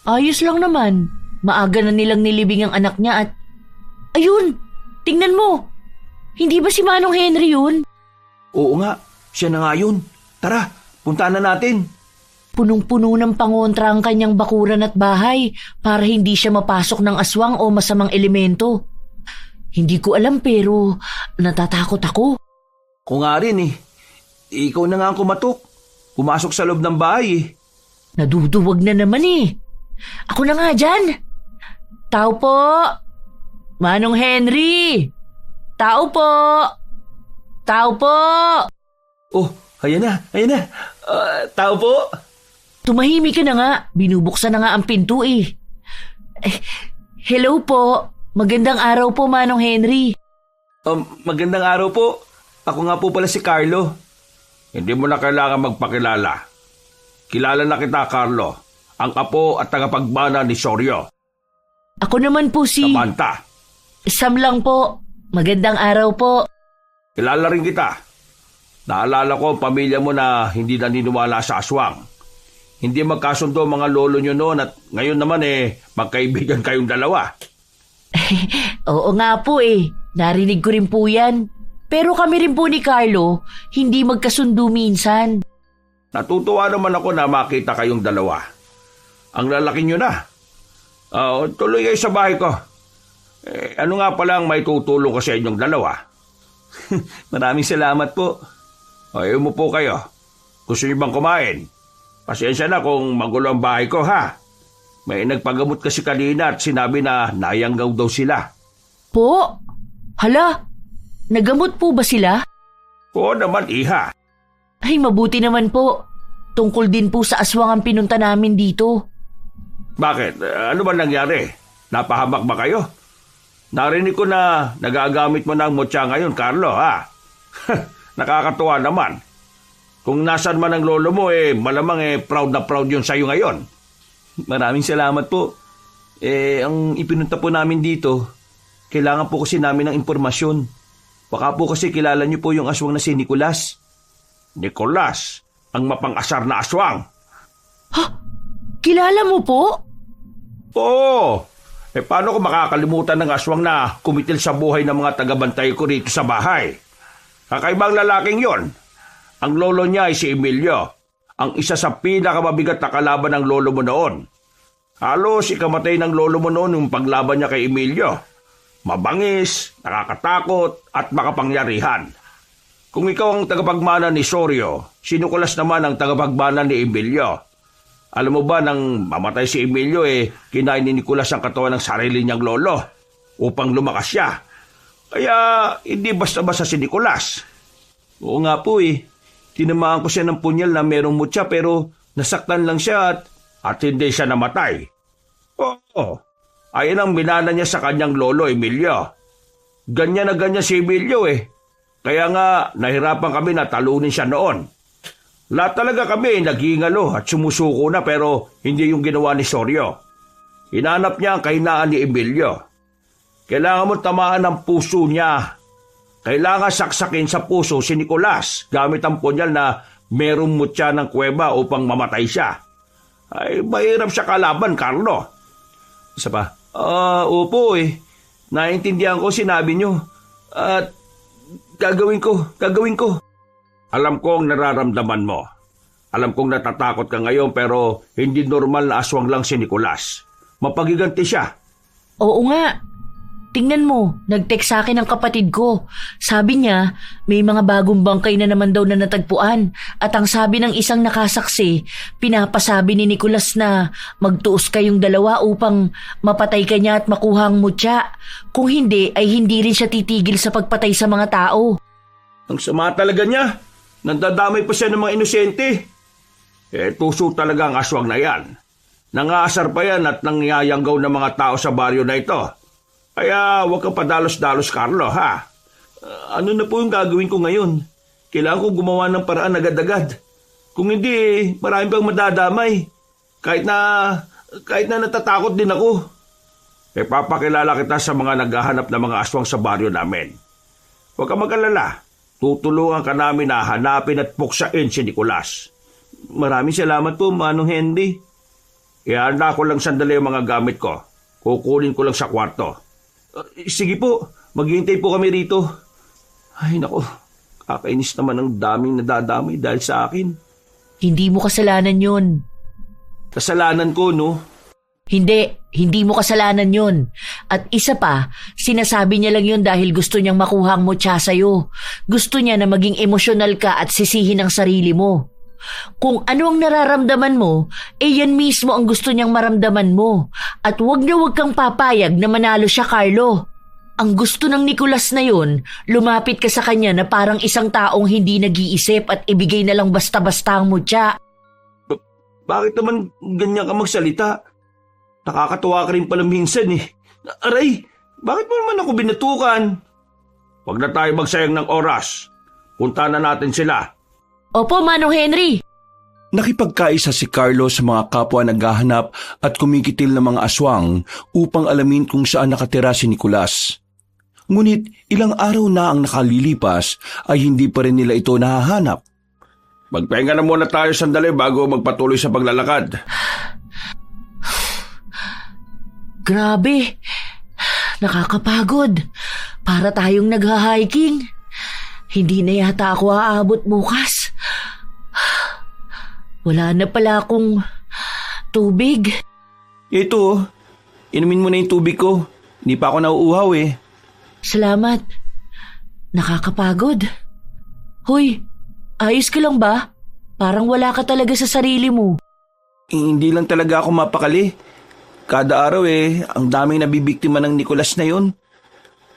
Ayos lang naman. Maaga na nilang nilibing ang anak niya at... Ayun! Tingnan mo! Hindi ba si Manong Henry yun? Oo nga, siya na nga yun. Tara, punta na natin. Punong-puno ng pangontra ang kanyang bakuran at bahay para hindi siya mapasok ng aswang o masamang elemento. Hindi ko alam pero natatakot ako. Kung nga rin ikaw na nga ang kumatok. Pumasok sa loob ng bahay Naduduwag na naman Ako na nga dyan. Tao po! Manong Henry! Tao po! Tao po! Oh, ayan na. Tao po. Tumahimik ka na nga. Binubuksan na nga ang pinto Hello po. Magandang araw po, Manong Henry. Magandang araw po. Ako nga po pala si Carlo. Hindi mo na kailangan magpakilala. Kilala na kita, Carlo. Ang apo at tagapagbana ni Sorio. Ako naman po si... Samantha. Sam lang po. Magandang araw po. Kilala rin kita. Naalala ko ang pamilya mo na hindi naniniwala sa aswang. Hindi magkasundo mga lolo nyo noon at ngayon naman magkaibigan kayong dalawa. Oo nga po Narinig ko rin po yan. Pero kami rin po ni Carlo, hindi magkasundo minsan. Natutuwa naman ako na makita kayong dalawa. Ang lalaki nyo na. Tuloy kayo sa bahay ko. Ano nga palang may tutulong ko sa inyong dalawa? Maraming salamat po. Ayaw mo po kayo. Gusto niyo bang kumain? Pasensya na kung magulo ang bahay ko, ha? May nagpagamot kasi kanina at sinabi na nayanggaw daw sila. Po? Hala, nagamot po ba sila? Oo naman, iha. Ay, mabuti naman po. Tungkol din po sa aswang ang pinunta namin dito. Bakit? Ano ba nangyari? Napahamak ba kayo? Narinig ko na nagagamit mo ng mutya ngayon, Carlo, ha? Nakakatuwa naman. Kung nasan man ang lolo mo, malamang proud na proud yun sa'yo ngayon. Maraming salamat po. Ang ipinunta po namin dito, kailangan po kasi namin ng impormasyon. Baka po kasi kilala niyo po yung aswang na si Nicolas. Nicolas, ang mapang-asar na aswang. Ha? Kilala mo po? Oo. Paano ko makakalimutan ng aswang na kumitil sa buhay ng mga tagabantay ko rito sa bahay? Kakaibang lalaking yon. Ang lolo niya ay si Emilio. Ang isa sa pinakamabigat na kalaban ng lolo mo noon. Halos ikamatay ng lolo mo noon yung paglaban niya kay Emilio. Mabangis, nakakatakot at makapangyarihan. Kung ikaw ang tagapagmana ni Sorio, si Nicolas naman ang tagapagmana ni Emilio. Alam mo ba nang mamatay si Emilio kinain ni Nicolas ang katawan ng sarili niyang lolo upang lumakas siya. Kaya hindi basta-basta si Nicolas. Oo nga po Tinamaan ko siya ng punyal na merong mutya pero nasaktan lang siya at hindi siya namatay. Oo. Ayan ang minana niya sa kanyang lolo, Emilio. Ganyan na ganyan si Emilio Kaya nga nahirapan kami na talunin siya noon. Lahat talaga kami nagingalo at sumusuko na pero hindi yung ginawa ni Sorio. Hinanap niya ang kahinaan ni Emilio. Kailangan mo tamaan ng puso niya. Kailangan saksakin sa puso si Nicolas gamit ang punyal na merong mutya ng kuweba upang mamatay siya. Ay, mahirap siya kalaban, Carlo. Isa pa? Opo Naintindihan ko sinabi niyo. At gagawin ko. Alam kong nararamdaman mo. Alam kong natatakot ka ngayon pero hindi normal na aswang lang si Nicolas. Mapagiganti siya. Oo nga. Tingnan mo, nag-text sa akin ang kapatid ko. Sabi niya, may mga bagong bangkay na naman daw na natagpuan. At ang sabi ng isang nakasaksi, pinapasabi ni Nicolas na magtuos kayong dalawa upang mapatay ka niya at makuha ang mutya. Kung hindi, ay hindi rin siya titigil sa pagpatay sa mga tao. Ang sama talaga niya. Nandadamay pa siya ng mga inosente. Tuso talaga ang aswang na yan. Nangaasar pa yan at nangyayanggaw ng mga tao sa baryo na ito. Kaya huwag kang padalos-dalos, Carlo, ha? Ano na po yung gagawin ko ngayon? Kailangan ko gumawa ng paraan agad-agad. Kung hindi, marami pang madadamay. Kahit na natatakot din ako. Papakilala kita sa mga naghahanap ng mga aswang sa baryo namin. Huwag kang mag-alala. Tutulungan ka namin na hanapin at puksain si Nicolas. Maraming salamat po, Manong Henry. Ihanda ko lang sandali yung mga gamit ko. Kukunin ko lang sa kwarto. Sige po, maghihintay po kami rito. Ay nako, kakainis naman ang daming nadadamay dahil sa akin. Hindi mo kasalanan yun. Kasalanan ko, no? Hindi mo kasalanan yun. At isa pa, sinasabi niya lang yun dahil gusto niyang makuha ang mutya sa'yo. Gusto niya na maging emosyonal ka at sisihin ang sarili mo. Kung ano ang nararamdaman mo, yan mismo ang gusto niyang maramdaman mo. At huwag kang papayag na manalo siya, Carlo. Ang gusto ng Nicolas na yun, lumapit ka sa kanya na parang isang taong hindi nag-iisip at ibigay na lang basta-basta ang mutya. Bakit naman ganyan ka magsalita? Nakakatuwa ka rin pala minsan eh. Aray, bakit mo naman ako binatukan? Huwag na tayo magsayang ng oras. Punta na natin sila. Opo, Manong Henry. Nakipagkaisa si Carlo sa mga kapwa naghahanap at kumikitil ng mga aswang upang alamin kung saan nakatira si Nicolas. Ngunit ilang araw na ang nakalilipas ay hindi pa rin nila ito nahahanap. Magpahinga na muna tayo sandali bago magpatuloy sa paglalakad. Grabe, nakakapagod. Para tayong nagha-hiking. Hindi na yata ako aabot bukas. Wala na pala akong tubig. Ito, inumin mo na yung tubig ko. Hindi pa ako nauuhaw eh. Salamat. Nakakapagod. Hoy, ayos ka lang ba? Parang wala ka talaga sa sarili mo. Hindi lang talaga ako mapakali. Kada araw ang daming nabibiktima ng Nicolas na yun.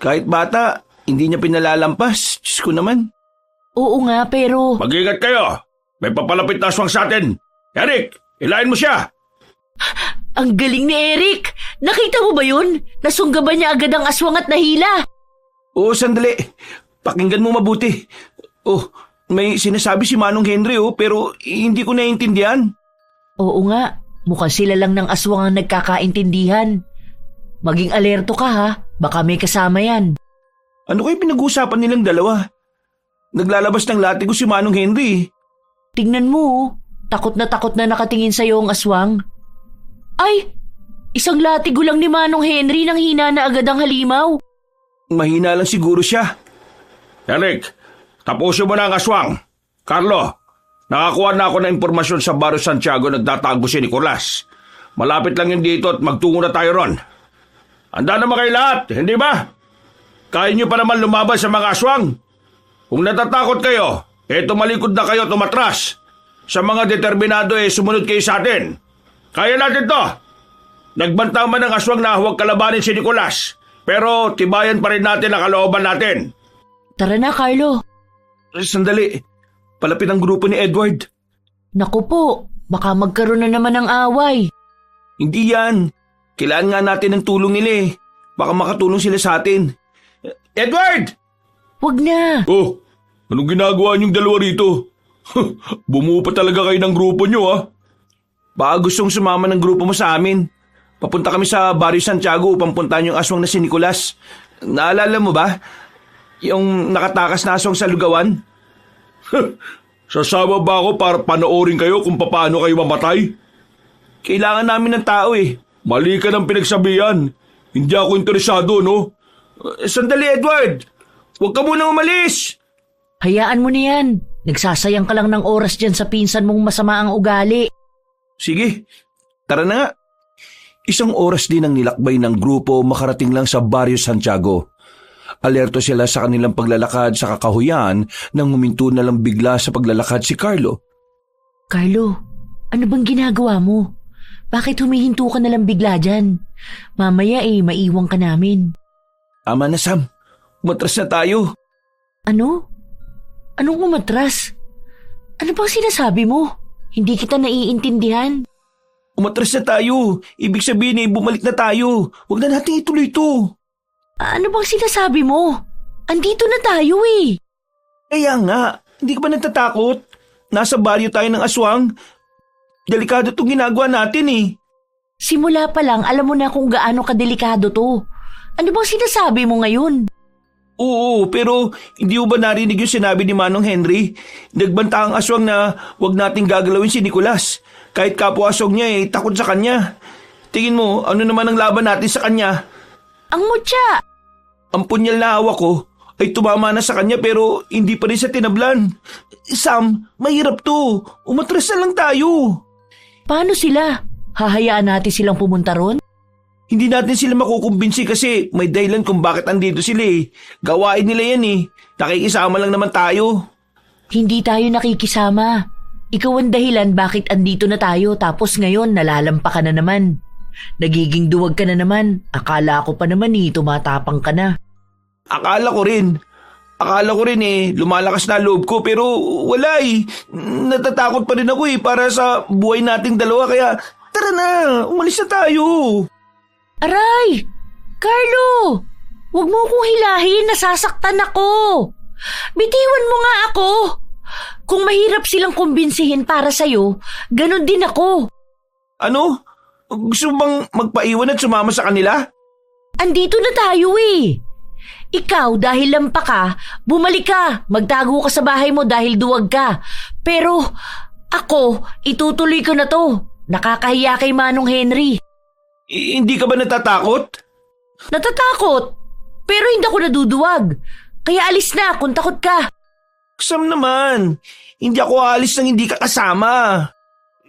Kahit bata, hindi niya pinalalampas. Diyos ko naman. Oo nga, pero... Mag-ingat kayo! May papalapit na aswang sa atin! Eric, ilayin mo siya! Ang galing ni Eric! Nakita mo ba yun? Nasunggaban niya agad ang aswang at nahila. Oo, sandali. Pakinggan mo mabuti. May sinasabi si Manong Henry pero hindi ko naiintindihan. Oo nga, mukhang sila lang ng aswang ang nagkakaintindihan. Maging alerto ka ha, baka may kasama yan. Ano kayo pinag-uusapan nilang dalawa? Naglalabas ng latigo si Manong Henry. Tingnan mo, takot na nakatingin sa'yo ang aswang. Ay, isang latigo lang ni Manong Henry nang hina na agad ang halimaw. Mahina lang siguro siya. Eric, tapusin mo na ang aswang. Carlo, nakakuha na ako ng impormasyon sa Barrio Santiago nagtatago si Nicolas. Malapit lang yun dito at magtungo na tayo ron. Handa naman kayo lahat, hindi ba? Kaya nyo pa naman lumaban sa mga aswang. Kung natatakot kayo, tumalikod na kayo, tumatras. Sa mga determinado sumunod kayo sa atin. Kaya natin to. Nagbanta man ng aswang na huwag kalabanin si Nicolas. Pero tibayan pa rin natin ang kalooban natin. Tara na, Carlo. Sandali, palapit ang grupo ni Edward. Naku po, baka magkaroon na naman ng away. Hindi yan. Kailangan nga natin ng tulong nila Baka makatulong sila sa atin. Edward! Wag na. Oh, anong ginagawa niyong dalawa rito? Bumuo pa talaga kayo ng grupo niyo Baka gustong sumama ng grupo mo sa amin. Papunta kami sa Barrio Santiago upang puntahan yung aswang na si Nicolas. Naalala mo ba? Yung nakatakas na aswang sa lugawan? Sasama ba ako para panoorin kayo kung paano kayo mamatay? Kailangan namin ng tao Mali ka ng pinagsabihan. Hindi ako interesado, no? Sandali, Edward! Huwag ka munang umalis! Hayaan mo na yan. Nagsasayang ka lang ng oras dyan sa pinsan mong masama ang ugali. Sige, tara na nga. Isang oras din ang nilakbay ng grupo makarating lang sa Barrio Santiago. Alerto sila sa kanilang paglalakad sa kakahuyan nang huminto na lang bigla sa paglalakad si Carlo. Carlo, ano bang ginagawa mo? Bakit humihinto ka na lang bigla dyan? Mamaya maiwang ka namin. Tama na, Sam. Umatras na tayo. Ano? Anong umatras? Ano bang sinasabi mo? Hindi kita naiintindihan. Umatras na tayo. Ibig sabihin bumalik na tayo. Huwag na natin ituloy ito. Ano bang sinasabi mo? Andito na tayo eh. Kaya nga, hindi ka ba natatakot? Nasa baryo tayo ng aswang. Delikado itong ginagawa natin eh. Simula pa lang alam mo na kung gaano kadelikado to. Ano bang sinasabi mo ngayon? Oo, pero hindi mo ba narinig yung sinabi ni Manong Henry? Nagbanta ang aswang na huwag nating gagalawin si Nicolas. Kahit kapwa aswang niya takot sa kanya. Tingin mo, ano naman ang laban natin sa kanya? Ang mutya! Ang punyal na hawak ko ay tumama na sa kanya pero hindi pa rin siya tinablan. Sam, mahirap to. Umatras na lang tayo. Paano sila? Hahayaan natin silang pumunta ron? Hindi natin sila makukumbinsi kasi may dahilan kung bakit andito sila eh. Gawain nila yan eh. Nakikisama lang naman tayo. Hindi tayo nakikisama. Ikaw ang dahilan bakit andito na tayo tapos ngayon nalalampa ka na naman. Nagiging duwag ka na naman. Akala ko pa naman tumatapang ka na. Akala ko rin lumalakas na loob ko pero wala eh. Natatakot pa rin ako para sa buhay nating dalawa kaya tara na, umalis na tayo. Aray! Carlo! Huwag mo akong hilahin, nasasaktan ako. Bitiwan mo nga ako. Kung mahirap silang kumbinsihin para sa'yo, ganun din ako. Ano? Gusto mo bang magpaiwan at sumama sa kanila? Andito na tayo eh. Ikaw dahil lampa ka, bumalik ka, magtago ka sa bahay mo dahil duwag ka. Pero ako, itutuloy ko na to. Nakakahiya kay Manong Henry. Hindi ka ba natatakot? Natatakot, pero hindi ako naduduwag. Kaya alis na kung takot ka. Sam naman, hindi ako aalis nang hindi ka kasama.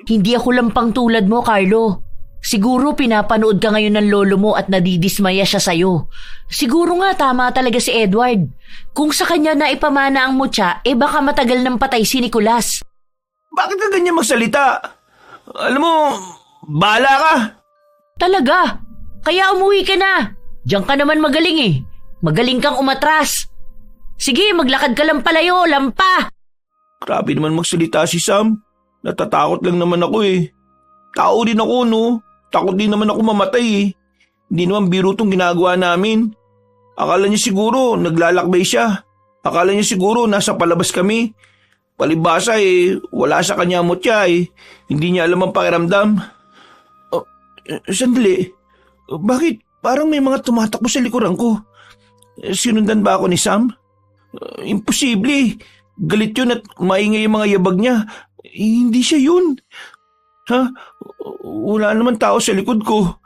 Hindi ako lampang tulad mo, Carlo. Siguro pinapanood ka ngayon ng lolo mo at nadidismaya siya sa'yo. Siguro nga tama talaga si Edward. Kung sa kanya na ipamana ang mutya, baka matagal nang patay si Nicolas. Bakit ka ganyan magsalita? Alam mo, bahala ka. Talaga? Kaya umuwi ka na. Diyan ka naman magaling eh. Magaling kang umatras. Sige, maglakad ka lang palayo, lampa. Grabe naman magsalita si Sam. Natatakot lang naman ako eh. Tao din ako no. Takot din naman ako mamatay eh. Hindi naman biro tong ginagawa namin. Akala niya siguro naglalakbay siya. Akala niya siguro nasa palabas kami. Palibasa wala sa kanya mutya eh. Hindi niya alam ang pakiramdam. Sandali. Bakit parang may mga tumatakbo sa likuran ko? Sinundan ba ako ni Sam? Imposible. Galit yun at maingay yung mga yabag niya. Hindi siya yun. Ha? Wala naman tao sa likod ko.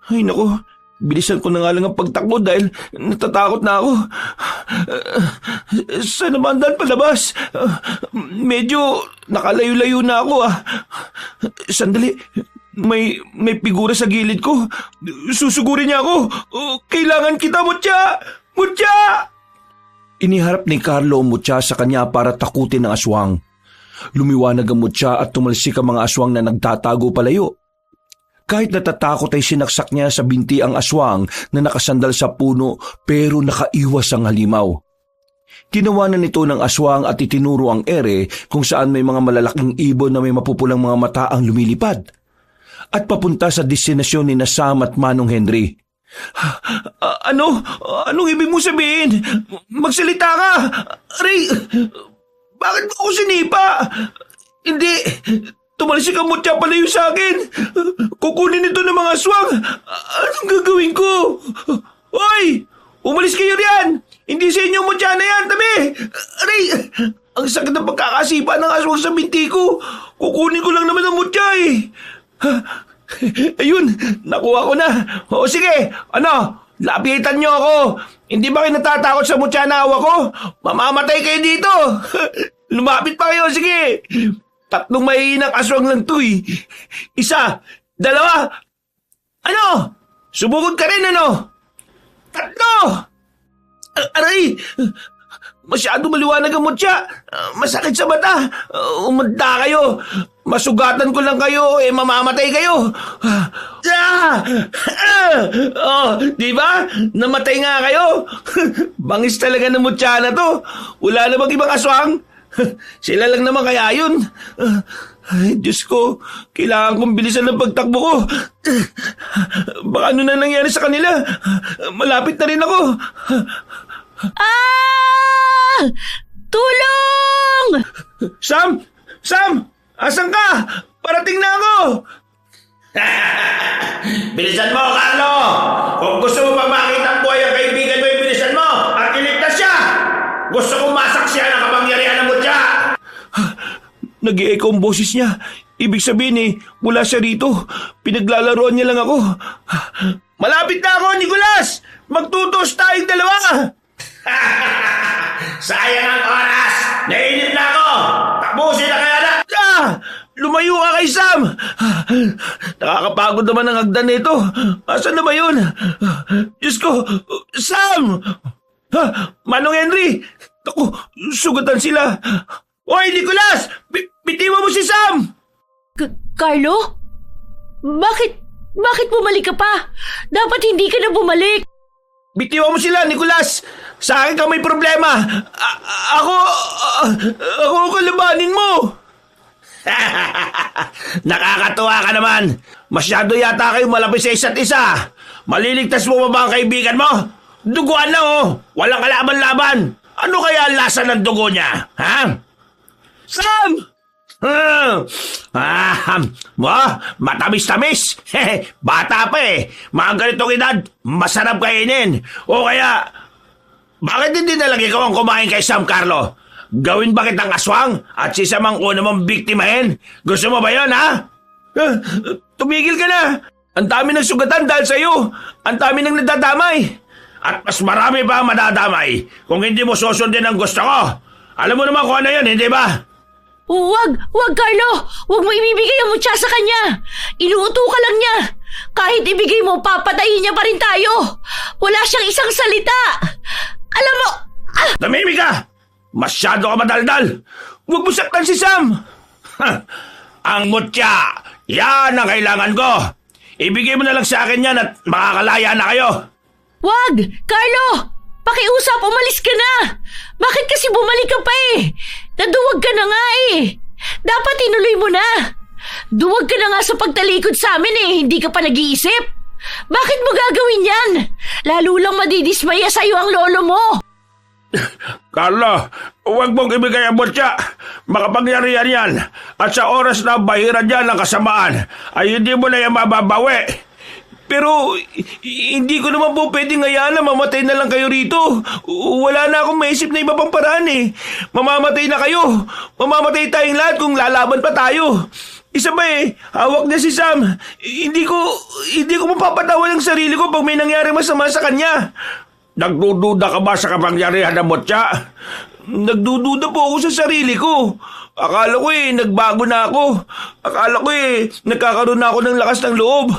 Ay nako, bilisan ko na nga lang ang pagtakbo dahil natatakot na ako. Saan naman daan palabas? Medyo nakalayo-layo na ako Sandali, may figura sa gilid ko. Susugurin niya ako. Kailangan kita, Mutya! Mutya! Iniharap ni Carlo ang mutya sa kanya para takutin ang aswang. Lumiwanag ang mutya at tumalsik ang mga aswang na nagtatago palayo. Kahit natatakot ay sinaksak niya sa binti ang aswang na nakasandal sa puno pero nakaiwas ang halimaw. Tinawanan nito ng aswang at itinuro ang ere kung saan may mga malalaking ibon na may mapupulang mga mata ang lumilipad. At papunta sa destinasyon ni Sam at Manong Henry. Anong ibig mo sabihin? Magsalita ka! Aray! Bakit mo ako sinipa? Hindi! Tumalsik ang mutya palayo sa akin! Kukunin ito ng mga aswang! Anong gagawin ko? Hoy! Umalis kayo riyan! Hindi sa inyo mutya na yan! Tabi! Aray! Ang sakit ng pagkakasipa ng aswang sa binti ko! Kukunin ko lang naman ang mutya Ayun! Nakuha ko na! O sige! Lapitan niyo ako! Hindi ba kayo natatakot sa mutya na hawak ko? Mamamatay kayo dito! Lumapit pa kayo! Sige! 3 mahihinang aswang lang to 1, 2, Ano? Sumugod ka rin, ano? 3! Aray! Masyado maliwanag ang mutya. Masakit sa mata. Umanda kayo. Masugatan ko lang kayo, mamamatay kayo. Di ba? Namatay nga kayo. Bangis talaga ng mutya na to. Wala namang ibang aswang. Sila lang naman kaya yun. Ay, Diyos ko, kailangan kong bilisan ng pagtakbo ko. Baka ano na nangyari sa kanila. Malapit na rin ako. Ah! Tulong! Sam! Sam! Asan ka? Parating na ako! Bilisan mo, Carlo! Kung gusto mo pa makita ang buhay ang kaibigan mo, bilisan mo at iligtas siya! Gusto kong masaksiyan ang kapangyarihan ng mutya! Nag-i-echo ang boses niya. Ibig sabihin wala siya rito. Pinaglalaroan niya lang ako. Malapit na ako, Nicolas! Magtutos tayong dalawa! Sayang ang oras! Nainip na ako! Tapusin na kaya na! Lumayo ka kay Sam! Nakakapagod naman ang hagdan nito. Asan na ba yun? Diyos ko! Sam! Manong Henry! Ako, sugatan sila! Hoy, Nicolas! Bitiwan mo si Sam! Carlo? Bakit bumalik ka pa? Dapat hindi ka na bumalik. Bitiwan mo sila, Nicolas! Sa akin ka may problema! Ako ang kalabanin mo! Nakakatuwa ka naman! Masyado yata kayo malapit sa isa't isa! Maliligtas mo ba ang kaibigan mo? Duguan na Walang kalaban-laban! Ano kaya ang lasa ng dugo niya? Ha? Sam! Matamis-tamis. Bata pa Mga ganitong edad, masarap kainin. O kaya, bakit hindi na lang ikaw ang kumain kay Sam, Carlo? Gawin ba kitang aswang at si Sam ang una mong biktimahin? Gusto mo ba yun, ha? Tumigil ka na. Ang dami ng sugatan dahil sa'yo. Ang dami ng nadadamay. At mas marami pa ang madadamay kung hindi mo susundin ang gusto ko. Alam mo naman kung ano yun, hindi ba? Wag, Carlo! Wag mo ibibigay ang mutya sa kanya! Inuuto ka lang niya! Kahit ibigay mo, papatayin niya pa rin tayo! Wala siyang isang salita! Alam mo... Tumimik ka! Masyado ka madaldal! Huwag mo saktan si Sam! Ang mutya! Yan ang kailangan ko! Ibigay mo na lang sa akin yan at makakalaya na kayo! Wag! Carlo! Pakiusap, umalis ka na! Bakit kasi bumalik ka pa Naduwag ka na nga Dapat inuloy mo na! Duwag ka na nga sa pagtalikod sa amin hindi ka pa nag-iisip! Bakit mo gagawin yan? Lalo lang madidismaya sa'yo ang lolo mo! Carlo, huwag mong ibigay ang mutya. Makapangyarihan yan. At sa oras na bahira dyan ng kasamaan, ay hindi mo na yan mababawi. Pero hindi ko naman po pwedeng hayaan na mamatay na lang kayo rito. Wala na akong maisip na iba pang paraan Mamamatay na kayo. Mamamatay tayong lahat kung lalaban pa tayo. Isa ba hawak na si Sam. Hindi ko mapapatawan ang sarili ko pag may nangyari masama sa kanya. Nagdududa ka ba sa kapangyarihan ng mutya? Nagdududa po ako sa sarili ko. Akala ko nagbago na ako. Akala ko nagkakaroon na ako ng lakas ng loob.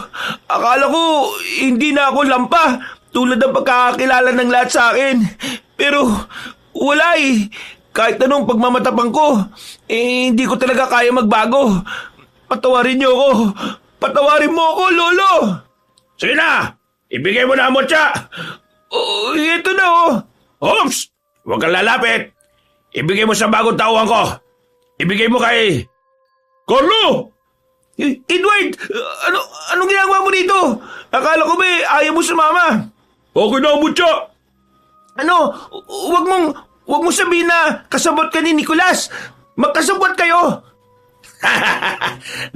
Akala ko hindi na ako lampa tulad ng pagkakakilala ng lahat sa akin. Pero wala Kahit anong pagmamatapang ko, hindi ko talaga kaya magbago. Patawarin niyo ako. Patawarin mo ako, Lolo. Sige na, ibigay mo na ang mutya. Ito na Oops! Huwag kang lalapit. Ibigay mo sa bagong tauhan ko. Ibigay mo kay... Carlo! Edward! Anong ginagawa mo dito? Akala ko ayaw mo sumama. Okay na, mutya. Huwag mong sabihin na kasabot ka ni Nicolas. Magkasabot kayo.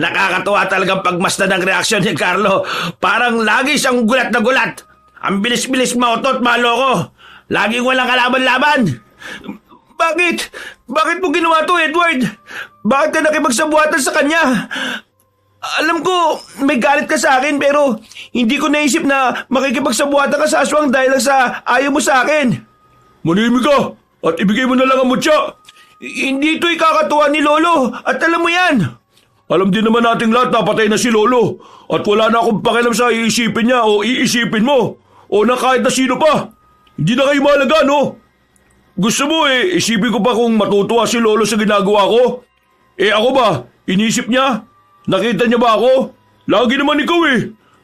Nakakatuwa talagang pagmasdan ng reaksyon ni Carlo. Parang lagi siyang gulat na gulat. Ang bilis-bilis mautot, maloko. Laging walang kalaban-laban. Bakit? Bakit mo ginawa to, Edward? Bakit ka nakipagsabuatan sa kanya? Alam ko, may galit ka sa akin pero hindi ko naisip na makikipagsabuatan ka sa aswang dahil lang sa ayaw mo sa akin. Manimik ka at ibigay mo na lang ang mutya. Hindi ito ikakatuwa ni Lolo at alam mo yan. Alam din naman nating lahat na patay na si Lolo at wala na akong pakialam sa iisipin niya o iisipin mo o na kahit na sino pa. Hindi na kayo mahalaga, no? Gusto mo isipin ko pa kung matutuwa si Lolo sa ginagawa ko? Ako ba? Inisip niya? Nakita niya ba ako? Lagi naman ikaw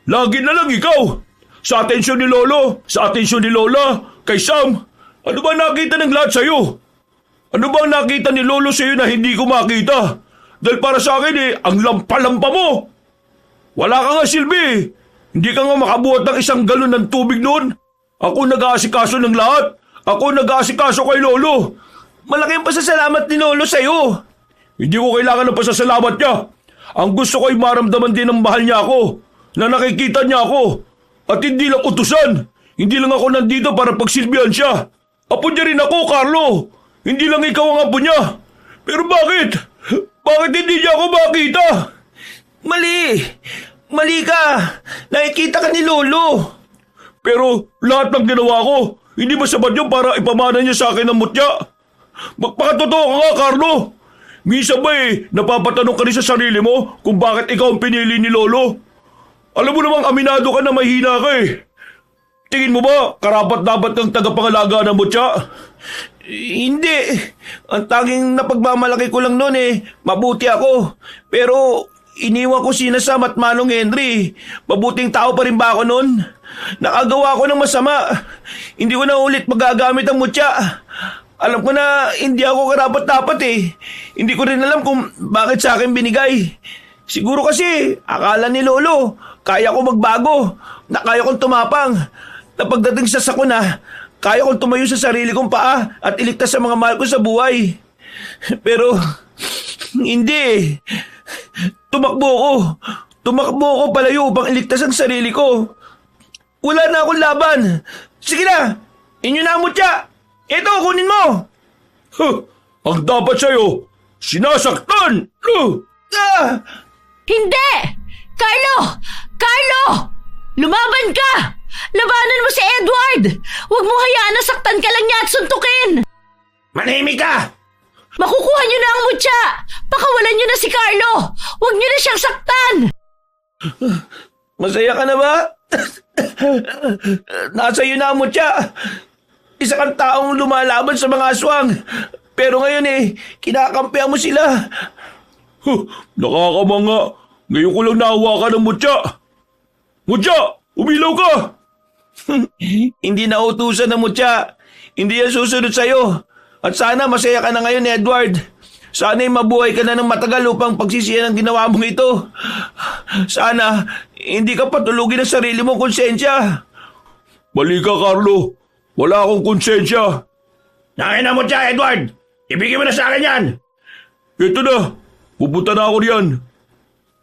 Lagi na lang ikaw. Sa atensyon ni Lolo, sa atensyon ni Lola, kay Sam. Ano ba nakita ng lahat sa'yo? Ano ba nakita ni Lolo sa'yo na hindi ko makita? Dahil para sa akin ang lampa-lampa mo. Wala ka nga silbi. Hindi ka nga makabuhat ng isang galon ng tubig noon. Ako nag-aasikaso ng lahat. Ako nag-aasikaso kay Lolo. Malaking pasasalamat ni Lolo sa'yo. Hindi ko kailangan ng pasasalamat niya. Ang gusto ko ay maramdaman din ng mahal niya ako. Na nakikita niya ako. At hindi lang utusan. Hindi lang ako nandito para pagsilbihan siya. Apo niya rin ako, Carlo. Hindi lang ikaw ang apo niya. Pero bakit? Bakit hindi niya ako makita? Mali! Mali ka! Nakikita ka ni Lolo! Pero lahat ng ginawa ko, hindi ba sapat yun para ipamana niya sa akin ang mutya? Magpakatotoo ka nga, Carlo! Minsan ba napapatanong ka rin sa sarili mo kung bakit ikaw ang pinili ni Lolo? Alam mo namang aminado ka na mahina ka Tingin mo ba karapat-dapat kang tagapangalaga ng mutya? Hindi. Ang tanging napagmamalaki ko lang noon mabuti ako. Pero iniwan ko sina Sam at Manong Henry. Mabuting tao pa rin ba ako noon? Nakagawa ko ng masama. Hindi ko na ulit magagamit ang mutya. Alam ko na hindi ako karapat-dapat Hindi ko rin alam kung bakit sa akin binigay. Siguro kasi akala ni Lolo, kaya ko magbago, na kaya kong tumapang. Na pagdating sa sakuna, kaya kong tumayo sa sarili kong paa at iligtas sa mga mahal ko sa buhay. Pero, hindi. Tumakbo ko palayo upang iligtas ang sarili ko. Wala na akong laban. Sige na, inyo na ang mutya. Ito, kunin mo. Ang dapat sa'yo, sinasaktan. Hindi! Carlo! Carlo! Lumaban ka! Labanan mo si Edward! Huwag mo hayaan na saktan ka lang niya at suntukin! Manahimik ka! Makukuha niyo na ang mutya! Pakawalan niyo na si Carlo! Huwag niyo na siyang saktan! Masaya ka na ba? Nasa iyo na ang mutya. Isa kang taong lumalaban sa mga aswang. Pero ngayon kinakampihan mo sila. Nakakamanga. Ngayon ko lang nahawakan ng mutya. Mutya! Umilaw ka! Hindi na utusan ng mutya. Hindi yan susunod sa'yo. At sana masaya ka na ngayon, Edward. Sana'y mabuhay ka na ng matagal upang pagsisiyan ang ginawa mong ito. Sana hindi ka patulugin ang sarili mong konsensya. Mali ka, Carlo. Wala akong konsensya. Nakin na mutya, Edward! Ibigay mo na sa akin yan! Ito na. Pupunta na ako riyan.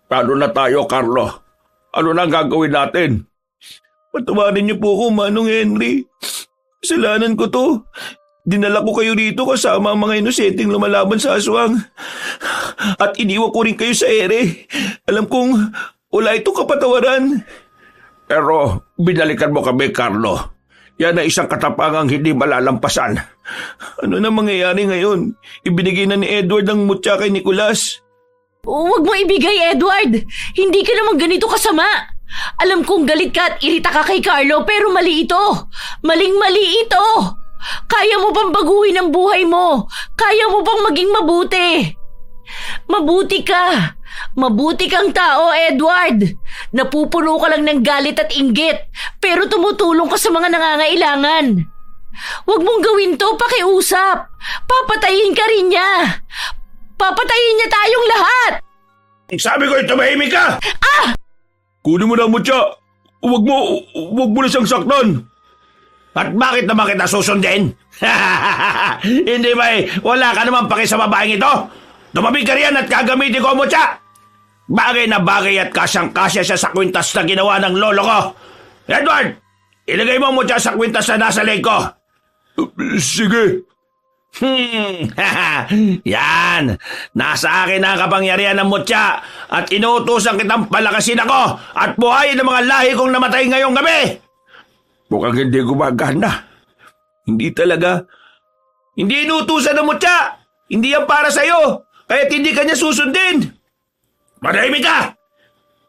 Paano na tayo, Carlo? Ano na ang gagawin natin? Patawarin niyo po ako, Manong Henry. Kasalanan ko to. Dinala ko kayo rito kasama ang mga inosenteng lumalaban sa aswang. At iniwan ko rin kayo sa ere. Alam kong wala itong kapatawaran. Pero binalikan mo kami, Carlo. Yan ay isang katapangang hindi malalampasan. Ano na mangyayari ngayon? Ibinigay na ni Edward ang mutya kay Nicolas. Huwag mo ibigay, Edward! Hindi ka naman ganito kasama! Alam kong galit ka at irita ka kay Carlo pero mali ito! Maling-mali ito! Kaya mo bang baguhin ang buhay mo? Kaya mo bang maging mabuti? Mabuti ka! Mabuti kang tao, Edward! Napupuno ka lang ng galit at inggit pero tumutulong ka sa mga nangangailangan. Huwag mong gawin to, pakiusap! Papatayin ka rin niya! Papatayin niya tayong lahat! Sabi ko tumahimik ka! Kunin mo na ang mutya. Huwag mo na siyang saktan. At bakit naman kita susundin? Hindi ba wala ka naman paki sa babaeng ito? Tumabig ka riyan at gagamitin ko ang mutya. Bagay na bagay at kasyang-kasya siya sa kwintas na ginawa ng lolo ko. Edward, ilagay mo ang mutya sa kwintas na nasa leg ko. Sige. Yan, nasa akin na ang kapangyarihan ng mutya at inuutosan kitang palakasin ako at buhayin ng mga lahi kong namatay ngayong gabi. Mukhang hindi gumagana. Hindi talaga. Hindi inuutosan ng mutya. Hindi yan para sa'yo. Kaya't hindi ka niya susundin. Manahimik ka!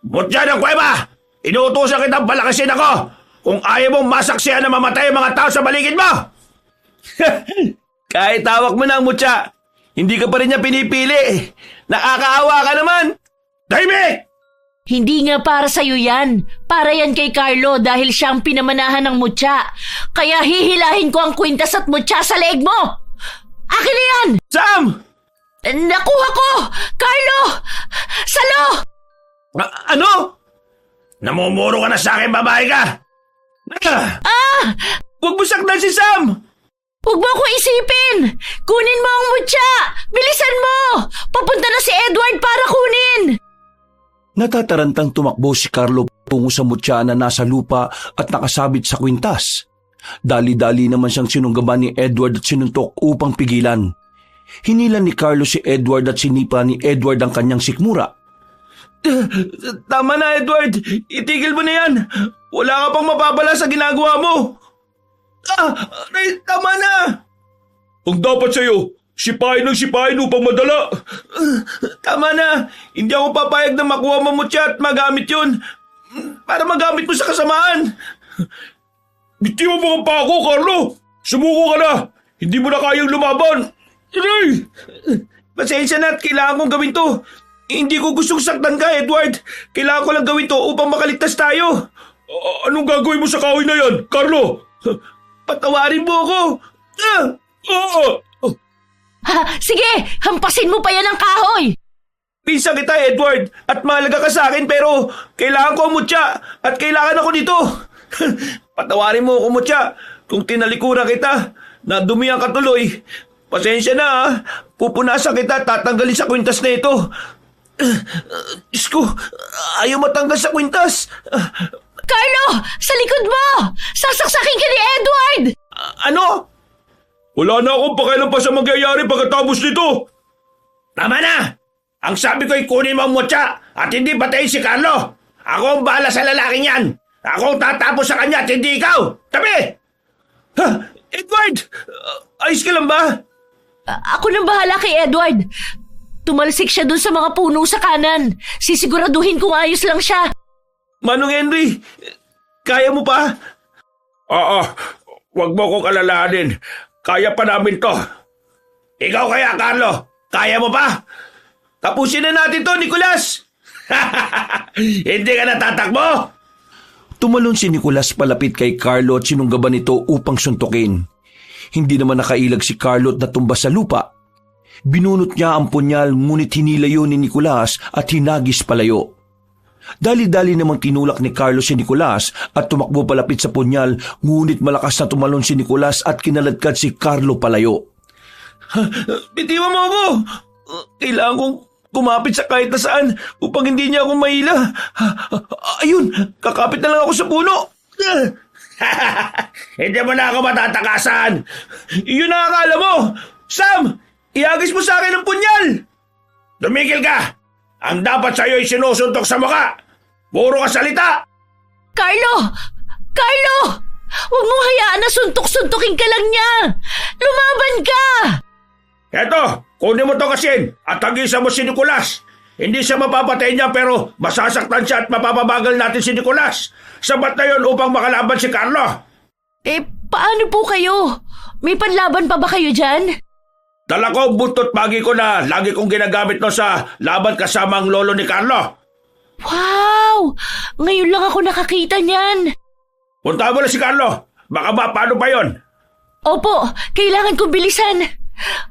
Mutya ng kuweba! Inuutosan kitang palakasin ako kung ayaw mong masaksihan na mamatay ang mga tao sa paligid mo! Kahit tawak mo na ang mutya, hindi ka pa rin niya pinipili. Nakakaawa ka naman. Tahimik! Hindi nga para sa'yo yan. Para yan kay Carlo dahil siya ang pinamanahan ng mutya. Kaya hihilahin ko ang kwintas at mutya sa leeg mo! Akin na yan! Sam! Nakuha ko! Carlo! Salo! Ano? Namumuro ka na sa akin, babae ka! Huwag mo saktan si Sam! Huwag mo ako isipin! Kunin mo ang mutya! Bilisan mo! Papunta na si Edward para kunin! Natatarantang tumakbo si Carlo tungo sa mutya na nasa lupa at nakasabit sa kwintas. Dali-dali naman siyang sinunggaban ni Edward at sinuntok upang pigilan. Hinilan ni Carlo si Edward at sinipa ni Edward ang kanyang sikmura. Tama na, Edward. Itigil mo na yan. Wala ka pang mapapala sa ginagawa mo. Tama na. Ang dapat sa'yo, sipahin upang madala. Tama na. Hindi ako papayag na makuha mo mutya at magamit yun. Para magamit mo sa kasamaan. Bitiwan mo ang pako, Carlo! Sumuko ka na! Hindi mo na kayang lumaban! Aray! Pasensya na at kailangan kong gawin to. Hindi ko gustong saktan ka, Edward. Kailangan ko lang gawin to upang makaligtas tayo. Anong gagawin mo sa kahoy na yan, Carlo? Patawarin mo ako. Sige! Hampasin mo pa yan ang kahoy! Pinsan kita, Edward. At mahalaga ka sa akin pero kailangan ko ang mutya at kailangan ako nito. Patawarin mo ako, mutya. Kung tinalikuran kita, nadumihan ka tuloy. Pasensya na, ha. Pupunasan kita at tatanggalin sa kwintas na ito. Diyos ko, ayaw matanggal sa kwintas. Carlo! Sa likod mo! Sasaksakin ka ni Edward! Ano? Wala na akong pakialam pa sa mangyayari pagkatapos nito! Tama na! Ang sabi ko'y kunin mo ang mutya at hindi patayin si Carlo! Ako ang bahala sa lalaking yan! Ako ang tatapos sa kanya at hindi ikaw! Tabi! Edward! Ayos ka lang ba? Ako nang bahala kay Edward. Tumalsik siya dun sa mga puno sa kanan. Sisiguraduhin kung ayos lang siya. Manong Henry, kaya mo pa? Wag mo akong alalahanin. Kaya pa namin to. Ikaw kaya, Carlo? Kaya mo pa? Tapusin na natin to, Nicolas! Hindi ka natatakbo? Tumalon si Nicolas palapit kay Carlo at sinunggaban ito upang suntukin. Hindi naman nakailag si Carlo at natumba sa lupa. Binunot niya ang punyal ngunit hinilayo ni Nicolas at hinagis palayo. Dali-dali namang tinulak ni Carlo si Nicolas at tumakbo palapit sa punyal ngunit malakas na tumalon si Nicolas at kinaladkad si Carlo palayo. Bitiwan mo ako! Kailangan kong kumapit sa kahit na saan upang hindi niya ako mahila. Ayun, kakapit na lang ako sa puno. Hindi mo na ako matatakasan. Iyon ang akala mo. Sam, ihagis mo sa akin ang punyal. Tumigil ka. Ang dapat sa'yo ay sinusuntok sa mukha. Puro ka salita. Carlo! Carlo! Huwag mong hayaan na suntok-suntokin ka lang niya! Lumaban ka! Eto, kunin mo to kasin at tagisan mo si Nicolas. Hindi siya mapapatay niya pero masasaktan siya at mapapabagal natin si Nicolas. Sabat na yun upang makalaban si Carlo. Paano po kayo? May panlaban pa ba kayo dyan? Dala ko ang buntot pagi ko na lagi kong ginagamit no sa laban kasama ang lolo ni Carlo. Wow! Ngayon lang ako nakakita niyan. Punta mo na si Carlo. Baka paano pa yon? Opo, kailangan kong bilisan.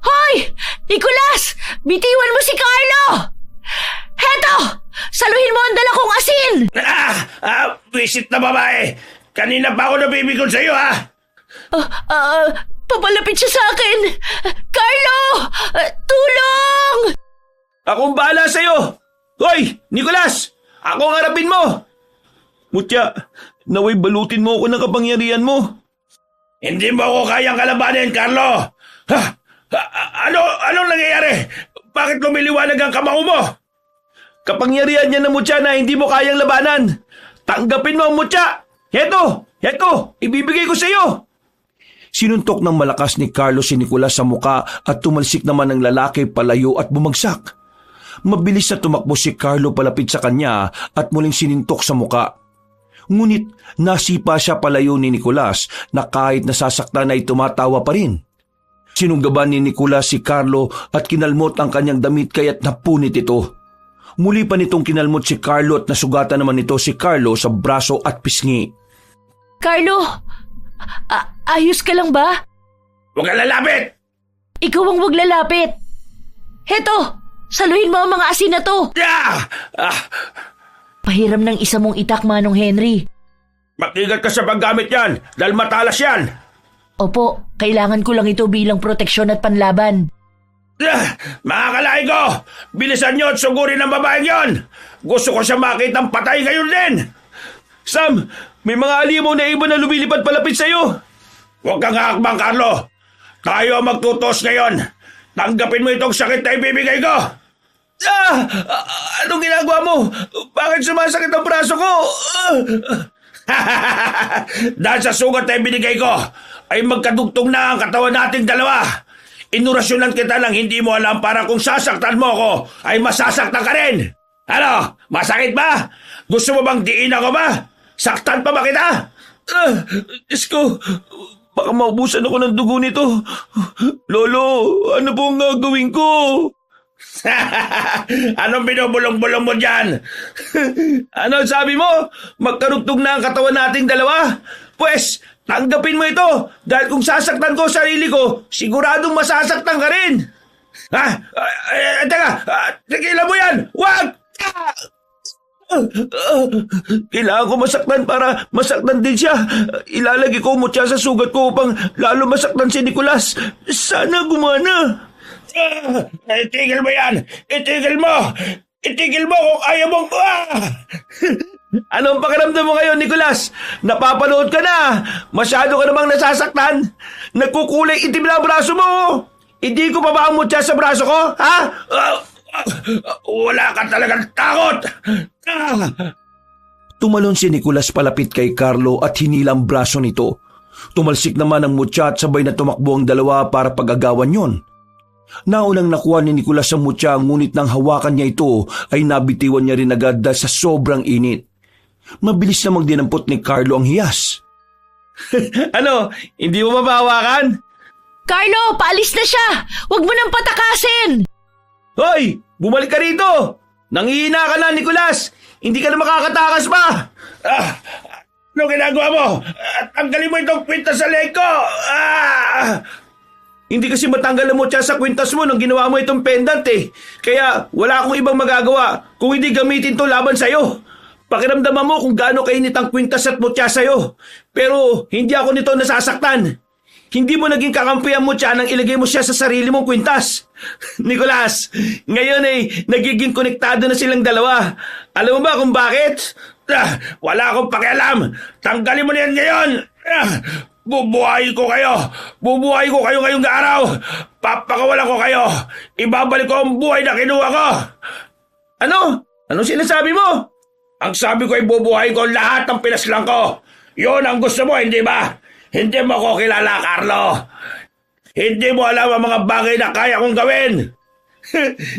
Hoy! Nicolas! Bitiwan mo si Carlo! Heto! Saluhin mo ang dala kong asin! Visit na babae. Kanina pa ako nabibigon sa iyo, ha? Papalapit siya sa akin! Carlo! Tulong! Akong bahala sa'yo. Hoy, Nicolas! Ako ang harapin mo. Mutya, naway balutin mo ako ng kapangyarihan mo. Hindi mo ako kayang kalabanin, Carlo. Anong nangyayari? Bakit lumiliwanag ang kamao mo? Kapangyarihan niya ng mutya na hindi mo kayang labanan. Tanggapin mo ang mutya. Heto, ibibigay ko sa iyo. Sinuntok ng malakas ni Carlo si Nicolas sa muka at tumalsik naman ang lalaki palayo at bumagsak. Mabilis na tumakbo si Carlo palapit sa kanya at muling sinintok sa muka. Ngunit nasipa siya palayo ni Nicolas na kahit nasasaktan ay tumatawa pa rin. Sinunggaban ni Nicolas si Carlo at kinalmot ang kanyang damit kaya't napunit ito. Muli pa nitong kinalmot si Carlo at nasugatan naman nito si Carlo sa braso at pisngi. Carlo, ayos ka lang ba? Huwag kang lalapit! Ikaw ang wag lalapit. Heto, saluhin mo ang mga asin na to. Ah! Pahiram ng isa mong itak, Manong Henry. Mag-ingat ka sa paggamit yan dahil matalas yan. Opo, kailangan ko lang ito bilang proteksyon at panlaban. Mga kalaki ko, bilisan nyo at sugurin ang babaeng yon. Gusto ko siya makitang patay ngayon din. Sam, may mga alimaw na iba na lumilipad palapit sa'yo. Huwag kang hakbang, Carlo. Tayo ang magtutos ngayon. Tanggapin mo itong sakit na ibibigay ko. Anong ginagawa mo? Bakit sumasakit ang braso ko? Dahil sa sugat na ibinigay ko, ay magkadugtong na ang katawan nating dalawa. Inurasyonan kita lang hindi mo alam para kung sasaktan mo ako, ay masasaktan ka rin. Ano? Masakit ba? Gusto mo bang diin ako ba? Saktan pa ba kita? Diyos ko, baka maubusan ako ng dugo nito. Lolo, ano pong gagawin ko? Anong binubulong-bulong mo dyan? Ano sabi mo? Magkarugtog na ang katawan nating dalawa? Pwes, tanggapin mo ito dahil kung sasaktan ko sarili ko, siguradong masasaktan ka rin. Teka, tigilan mo yan! Wag! Kailangan ko masaktan para masaktan din siya. Ilalagay ko mutya sa sugat ko upang lalo masaktan si Nicolas. Sana gumana. Itigil mo yan! Itigil mo! Itigil mo kung ayaw mong... Anong pakiramdam mo ngayon, Nicolas? Napapanood ka na. Masyado ka namang nasasaktan. Nagkukulay itim na ang braso mo. Hindi ko pa ba ang mutya sa braso ko, ha? Wala ka talagang takot! Tumalon si Nicolas palapit kay Carlo at hinila ang braso nito. Tumalsik naman ang mutya at sabay na tumakbo ang dalawa para pag-agawan yon. Naunang nakuha ni Nicolas ang mutya ngunit nang hawakan niya ito ay nabitiwan niya rin agad dahil sa sobrang init. Mabilis namang dinampot ni Carlo ang hiyas. Ano? Hindi mo mabahawakan? Carlo, paalis na siya! Huwag mo nang patakasin! Hoy! Bumalik ka rito! Nangihina ka na, Nicolas! Hindi ka na makakatakas pa! Ano ginagawa mo? Tanggalin mo itong kwintas sa leg ko! Hindi kasi matanggal ang mutya sa kwintas mo nung ginawa mo itong pendant eh. Kaya wala akong ibang magagawa kung hindi gamitin to laban sa'yo. Pakiramdaman mo kung gaano kainit ang kwintas at mutya sa'yo. Pero hindi ako nito nasasaktan. Hindi mo naging kakampi ang mutya nang ilagay mo siya sa sarili mong kwintas. Nicolas, ngayon ay nagiging konektado na silang dalawa. Alam mo ba kung bakit? Wala akong pakialam! Tanggalin mo na yan ngayon! Bubuhay ko kayo! Bubuhay ko kayo ngayong araw! Papakawalan ko kayo! Ibabalik ko ang buhay na kinuha ko! Ano? Anong sinasabi mo? Ang sabi ko ay bubuhay ko lahat ng pinaslang ko! Yun ang gusto mo, hindi ba? Hindi mo ko kilala, Carlo! Hindi mo alam ang mga bagay na kaya kong gawin!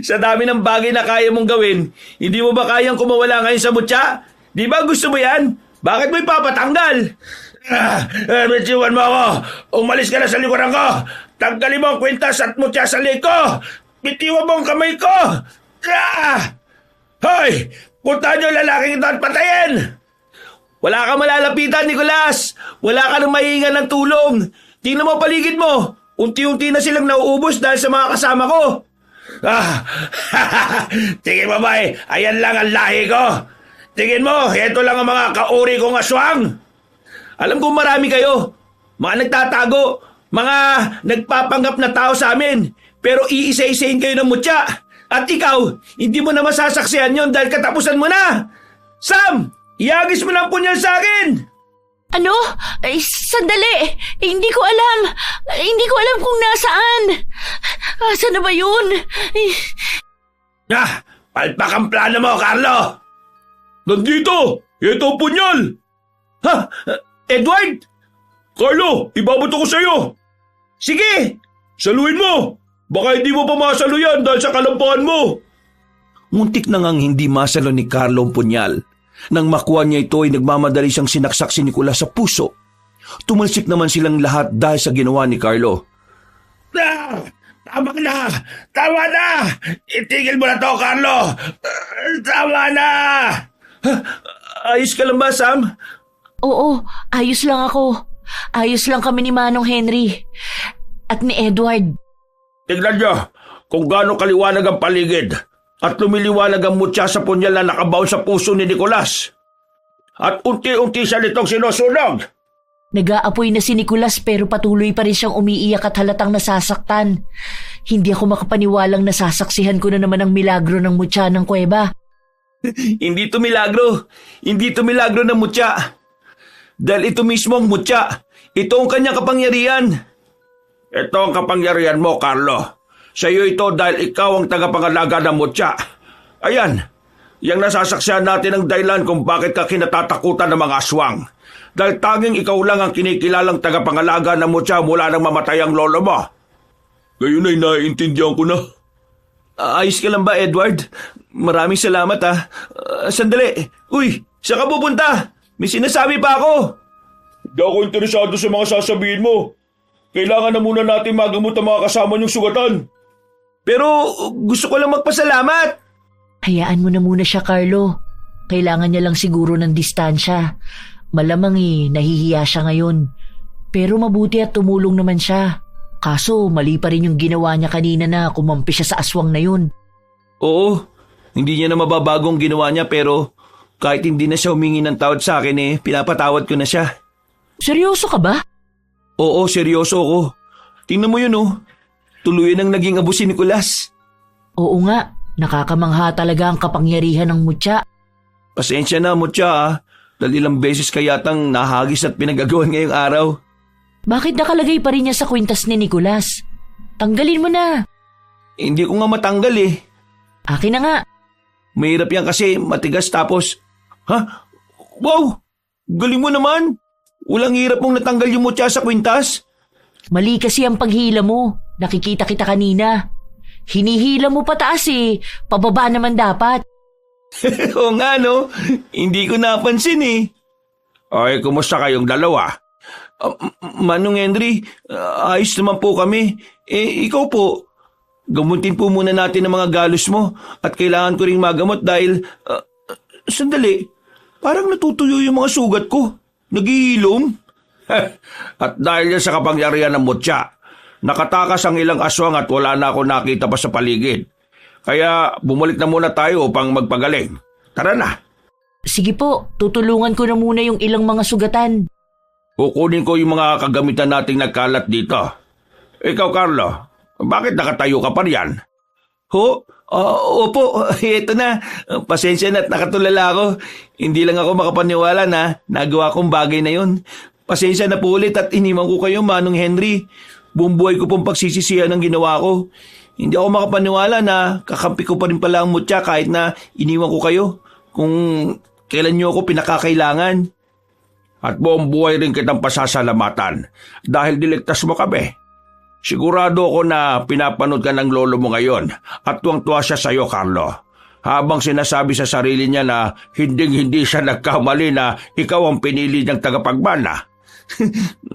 Sa dami ng bagay na kaya mong gawin, hindi mo ba kayang kumawala ngayon sa mutya? Di ba gusto mo yan? Bakit mo ipapatanggal? Bitiwan mo ako! Umalis ka na sa likuran ko! Tanggalin mo ang kwintas at mutya sa leg ko! Bitiwan mo ang kamay ko! Hoy! Puntahan niyo lalaking ito at patayin! Wala ka malalapitan, Nicolas! Wala ka nang mahihingan ng tulong! Tingnan mo paligid mo! Unti-unti na silang nauubos dahil sa mga kasama ko! Tingin mo ba ayan lang ang lahi ko? Tingin mo, ito lang ang mga kauri kong aswang? Alam ko marami kayo. Mga nagtatago, mga nagpapanggap na tao sa amin. Pero iisa-isahin kayo ng mutya. At ikaw, hindi mo na masasaksihan yon dahil katapusan mo na. Sam, iagis mo lang punyal sa akin. Ano? Sandali! Hindi ko alam! Hindi ko alam kung nasaan! Saan na ba yun? Palpak ang plano mo, Carlo! Nandito! Ito ang punyal! Ha? Edward? Carlo, ibabato ko sa'yo! Sige! Saluhin mo! Baka hindi mo pa masaluyan dahil sa kalampahan mo! Muntik na ngang hindi masalo ni Carlo ang punyal. Nang makuha niya ito ay nagmamadali siyang sinaksak si Nicolas sa puso. Tumalsik naman silang lahat dahil sa ginawa ni Carlo. Tama na! Tama na! Itigil mo na to, Carlo! Tama na! Ayos ka lang ba, Sam? Oo, ayos lang ako. Ayos lang kami ni Manong Henry. At ni Edward. Tignan nyo kung gaano kaliwanag ang paligid at lumiliwanag ang mutya sa punyal na nakabaon sa puso ni Nicolas. At unti-unti siya nitong sinusunog. Nag-aapoy na si Nicolas pero patuloy pa rin siyang umiiyak at halatang nasasaktan. Hindi ako makapaniwalang nasasaksihan ko na naman ang milagro ng mutya ng kuweba. Hindi to milagro. Hindi to milagro ng mutya. Dahil ito mismo ang mutya. Ito ang kanyang kapangyarihan. Ito ang kapangyarihan mo, Carlo. Sa iyo ito dahil ikaw ang tagapangalaga ng mutya. Ayan, yang nasasaksihan natin ang dahilan kung bakit ka kinatatakutan ng mga aswang. Dahil tanging ikaw lang ang kinikilalang tagapangalaga ng mutya mula nang mamatay ang lolo mo. Ngayon ay naiintindihan ko na. Ayos ka lang ba, Edward? Maraming salamat, ha. Sandali. Uy, saan ka pupunta? May sinasabi pa ako. Hindi ako interesado sa mga sasabihin mo. Kailangan na muna natin magamot ang mga kasama niyong sugatan. Pero gusto ko lang magpasalamat. Hayaan mo na muna siya, Carlo. Kailangan niya lang siguro ng distansya. Malamang nahihiya siya ngayon. Pero mabuti at tumulong naman siya. Kaso mali pa rin yung ginawa niya kanina na kumampi siya sa aswang na yun. Oo, hindi niya na mababagong ginawa niya pero kahit hindi na siya humingi ng tawad sa akin pinapatawad ko na siya. Seryoso ka ba? Oo, seryoso ako. Tingnan mo yun Tuluyan ang naging abo si Nicolas. Oo nga, nakakamangha talaga ang kapangyarihan ng mutya. Pasensya na, Mutya dahil ilang beses ka yatang nahagis at pinagagawan ngayong araw. Bakit nakalagay pa rin niya sa kwintas ni Nicolas? Tanggalin mo na. Hindi ko nga matanggal Akin na nga. Mahirap yan kasi matigas tapos... Ha? Wow! Galing mo naman! Walang hirap mong natanggal yung mutya sa kwintas. Mali kasi ang paghila mo. Nakikita kita kanina. Hinihila mo pataas Pababa naman dapat. Oo nga hindi ko napansin Ay, kumusta kayong dalawa? Manong Henry, ayos naman po kami. Ikaw po, gamutin po muna natin ang mga galos mo at kailangan ko ring magamot dahil... sandali, parang natutuyo yung mga sugat ko. Naghihilom. At dahil yan sa kapangyarihan ng mutya, nakatakas ang ilang aswang at wala na ako nakita pa sa paligid. Kaya bumalik na muna tayo upang magpagaling. Tara na. Sige po, tutulungan ko na muna yung ilang mga sugatan. Kukunin ko yung mga kagamitan nating nagkalat dito. Ikaw, Carlo, bakit nakatayo ka pa riyan? Opo, eto na. Pasensya na at nakatulala ako. Hindi lang ako makapaniwala na nagawa kong bagay na yon. Pasensya na po ulit at inimang ko kayo, Manong Henry. Buong buhay ko pong pagsisisihan ang ginawa ko. Hindi ako makapaniwala na kakampi ko pa rin pala ang mutya kahit na iniwan ko kayo kung kailan niyo ako pinakakailangan. At buong buhay rin kitang pasasalamatan dahil diligtas mo kami. Sigurado ako na pinapanood ka ng lolo mo ngayon at tuwang-tuwa siya sa iyo, Carlo. Habang sinasabi sa sarili niya na hinding-hindi siya nagkamali na ikaw ang pinili niyang tagapagmana.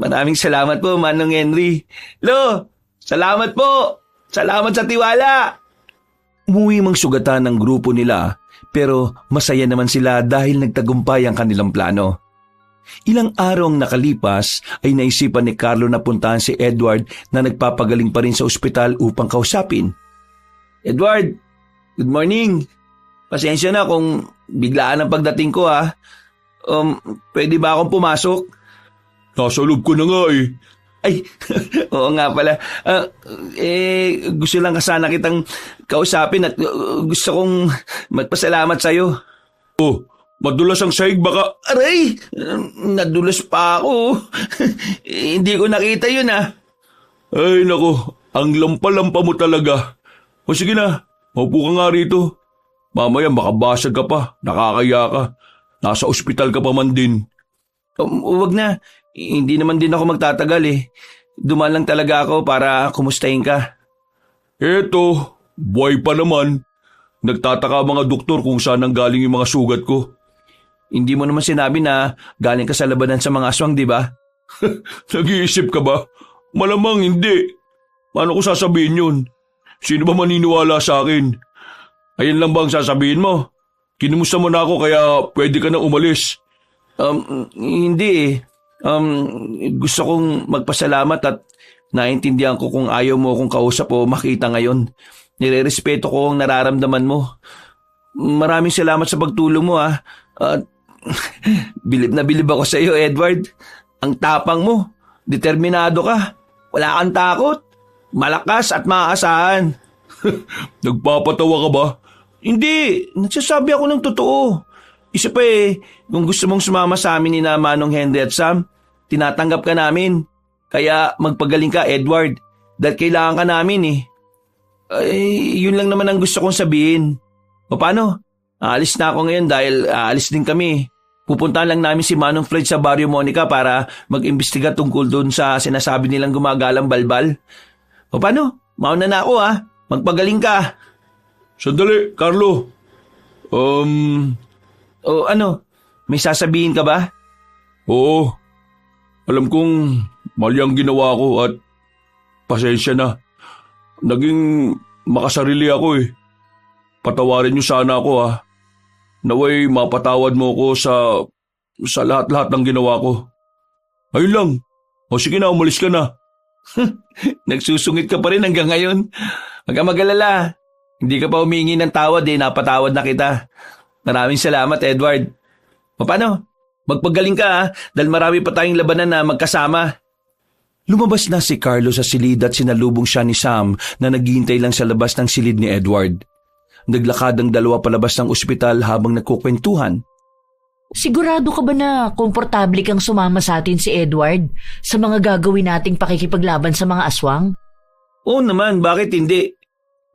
Maraming salamat po, Manong Henry. Lo, salamat po. Salamat sa tiwala. Umuwi mang sugatan ng grupo nila pero masaya naman sila dahil nagtagumpay ang kanilang plano. Ilang araw ang nakalipas ay naisipan ni Carlo na puntahan si Edward na nagpapagaling pa rin sa ospital upang kausapin. Edward, good morning. Pasensya na kung biglaan ang pagdating ko pwede ba akong pumasok? Nasa loob ko na nga Ay, oo nga pala. Gusto lang sana kitang kausapin at gusto kong magpasalamat sa'yo. Oh, madulas ang sahig baka... Aray! Nadulas pa ako. Hindi ko nakita yun Ay nako, ang lampa-lampa mo talaga. O sige na, maupo ka nga rito. Mamaya makabasag ka pa, nakakaya ka. Nasa ospital ka pa man din. Huwag na. Hindi naman din ako magtatagal Dumaan lang talaga ako para kumustahin ka. Eto, buhay pa naman. Nagtataka ang mga doktor kung saan ang galing yung mga sugat ko. Hindi mo naman sinabi na galing ka sa labanan sa mga aswang, di ba? Nag-iisip ka ba? Malamang hindi. Paano ko sasabihin yun? Sino ba maniniwala sa akin? Ayan lang ba ang sasabihin mo? Kinumusta mo na ako kaya pwede ka na umalis. Hindi eh. Gusto kong magpasalamat at naintindihan ko kung ayaw mo akong kausap o makita ngayon. Nirerespeto ko ang nararamdaman mo. Maraming salamat sa pagtulong mo At bilib na bilib ako sa iyo, Edward. Ang tapang mo. Determinado ka. Wala kang takot. Malakas at maaasahan. Nagpapatawa ka ba? Hindi. Nagsasabi ako ng totoo. Isa pa kung gusto mong sumama sa amin ni na Manong Henry at Sam, tinatanggap ka namin. Kaya magpagaling ka, Edward. Dahil kailangan ka namin yun lang naman ang gusto kong sabihin. O paano? Aalis na ako ngayon dahil aalis din kami. Pupuntahan lang namin si Manong Fred sa Barrio Monica para mag-imbestiga tungkol doon sa sinasabi nilang gumagalang balbal. O paano? Mauna na ako Magpagaling ka. Sandali, Carlo. O ano? May sasabihin ka ba? Oo. Alam kong mali ang ginawa ko at pasensya na. Naging makasarili ako Patawarin niyo sana ako Naway mapatawad mo ko sa lahat-lahat ng ginawa ko. Ayun lang. O sige na, umalis ka na. Nagsusungit ka pa rin hanggang ngayon. Huwag kang mag-alala. Hindi ka pa humingi ng tawad napatawad na kita. Maraming salamat, Edward. O paano? Magpagaling ka dahil marami pa tayong labanan na magkasama. Lumabas na si Carlo sa silid at sinalubong siya ni Sam na naghihintay lang sa labas ng silid ni Edward. Naglakad ang dalawa palabas ng ospital habang nagkukwentuhan. Sigurado ka ba na komportable kang sumama sa atin si Edward sa mga gagawin nating pakikipaglaban sa mga aswang? Oo naman, bakit hindi?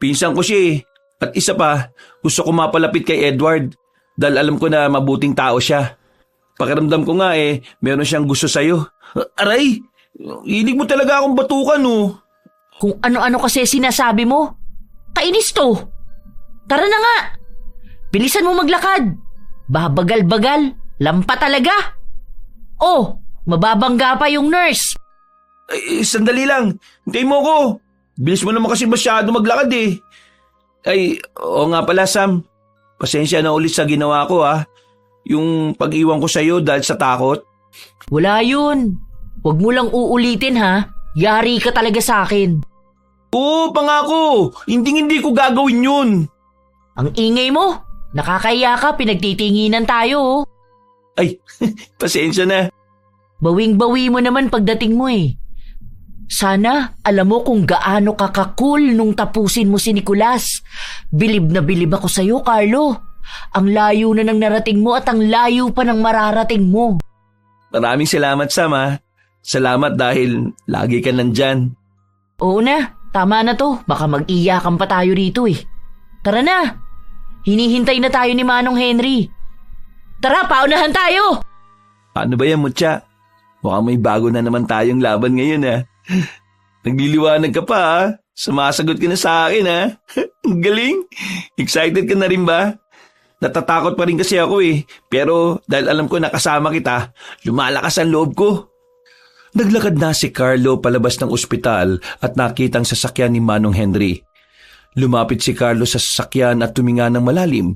Pinsan ko siya At isa pa, gusto ko mapalapit kay Edward dahil alam ko na mabuting tao siya. Pakiramdam ko nga meron siyang gusto sa'yo. Aray! Hilig mo talaga akong batukan Kung ano-ano kasi sinasabi mo. Kainis to. Tara na nga. Bilisan mo maglakad. Babagal-bagal. Lampa talaga. Oh, mababangga pa yung nurse. Sandali lang. Hintayin mo ko. Bilis mo naman kasi masyado maglakad oo nga pala, Sam. Pasensya na ulit sa ginawa ko Yung pag-iwan ko sa'yo dahil sa takot. Wala yun. Huwag mo lang uulitin Yari ka talaga sa akin. Oo, pangako. Hindi ko gagawin yun. Ang ingay mo. Nakakaya ka, pinagtitinginan tayo. Ay, pasensya na. Bawing-bawi mo naman pagdating mo Sana alam mo kung gaano ka ka-cool nung tapusin mo si Nicolas. Bilib na bilib ako sa'yo, Carlo. Ang layo na ng narating mo at ang layo pa ng mararating mo. Maraming salamat, Sam Salamat dahil lagi ka nandyan. Oo na, tama na to. Baka mag-iyakan pa tayo rito Tara na. Hinihintay na tayo ni Manong Henry. Tara, paunahan tayo! Paano ba yan, Mutya? Mukhang may bago na naman tayong laban ngayon Nagliliwanag ka pa Sumasagot ka na sa akin Ang galing. Excited ka na rin ba? Natatakot pa rin kasi ako Pero dahil alam ko nakasama kita, lumalakas ang loob ko. Naglakad na si Carlo palabas ng ospital at nakita ang sasakyan ni Manong Henry. Lumapit si Carlo sa sasakyan at tuminga ng malalim.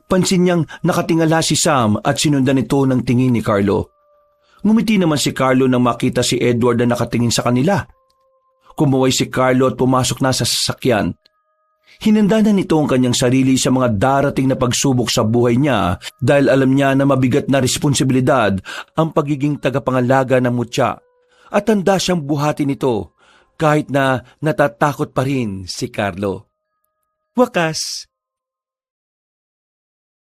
Pansin niyang nakatingala si Sam at sinundan ito ng tingin ni Carlo. Ngumiti naman si Carlo nang makita si Edward na nakatingin sa kanila. Kumuway si Carlo at pumasok na sa sasakyan. Hinanda na nito ang kanyang sarili sa mga darating na pagsubok sa buhay niya dahil alam niya na mabigat na responsibilidad ang pagiging tagapangalaga ng Mutya at handa siyang buhatin ito kahit na natatakot pa rin si Carlo. Wakas,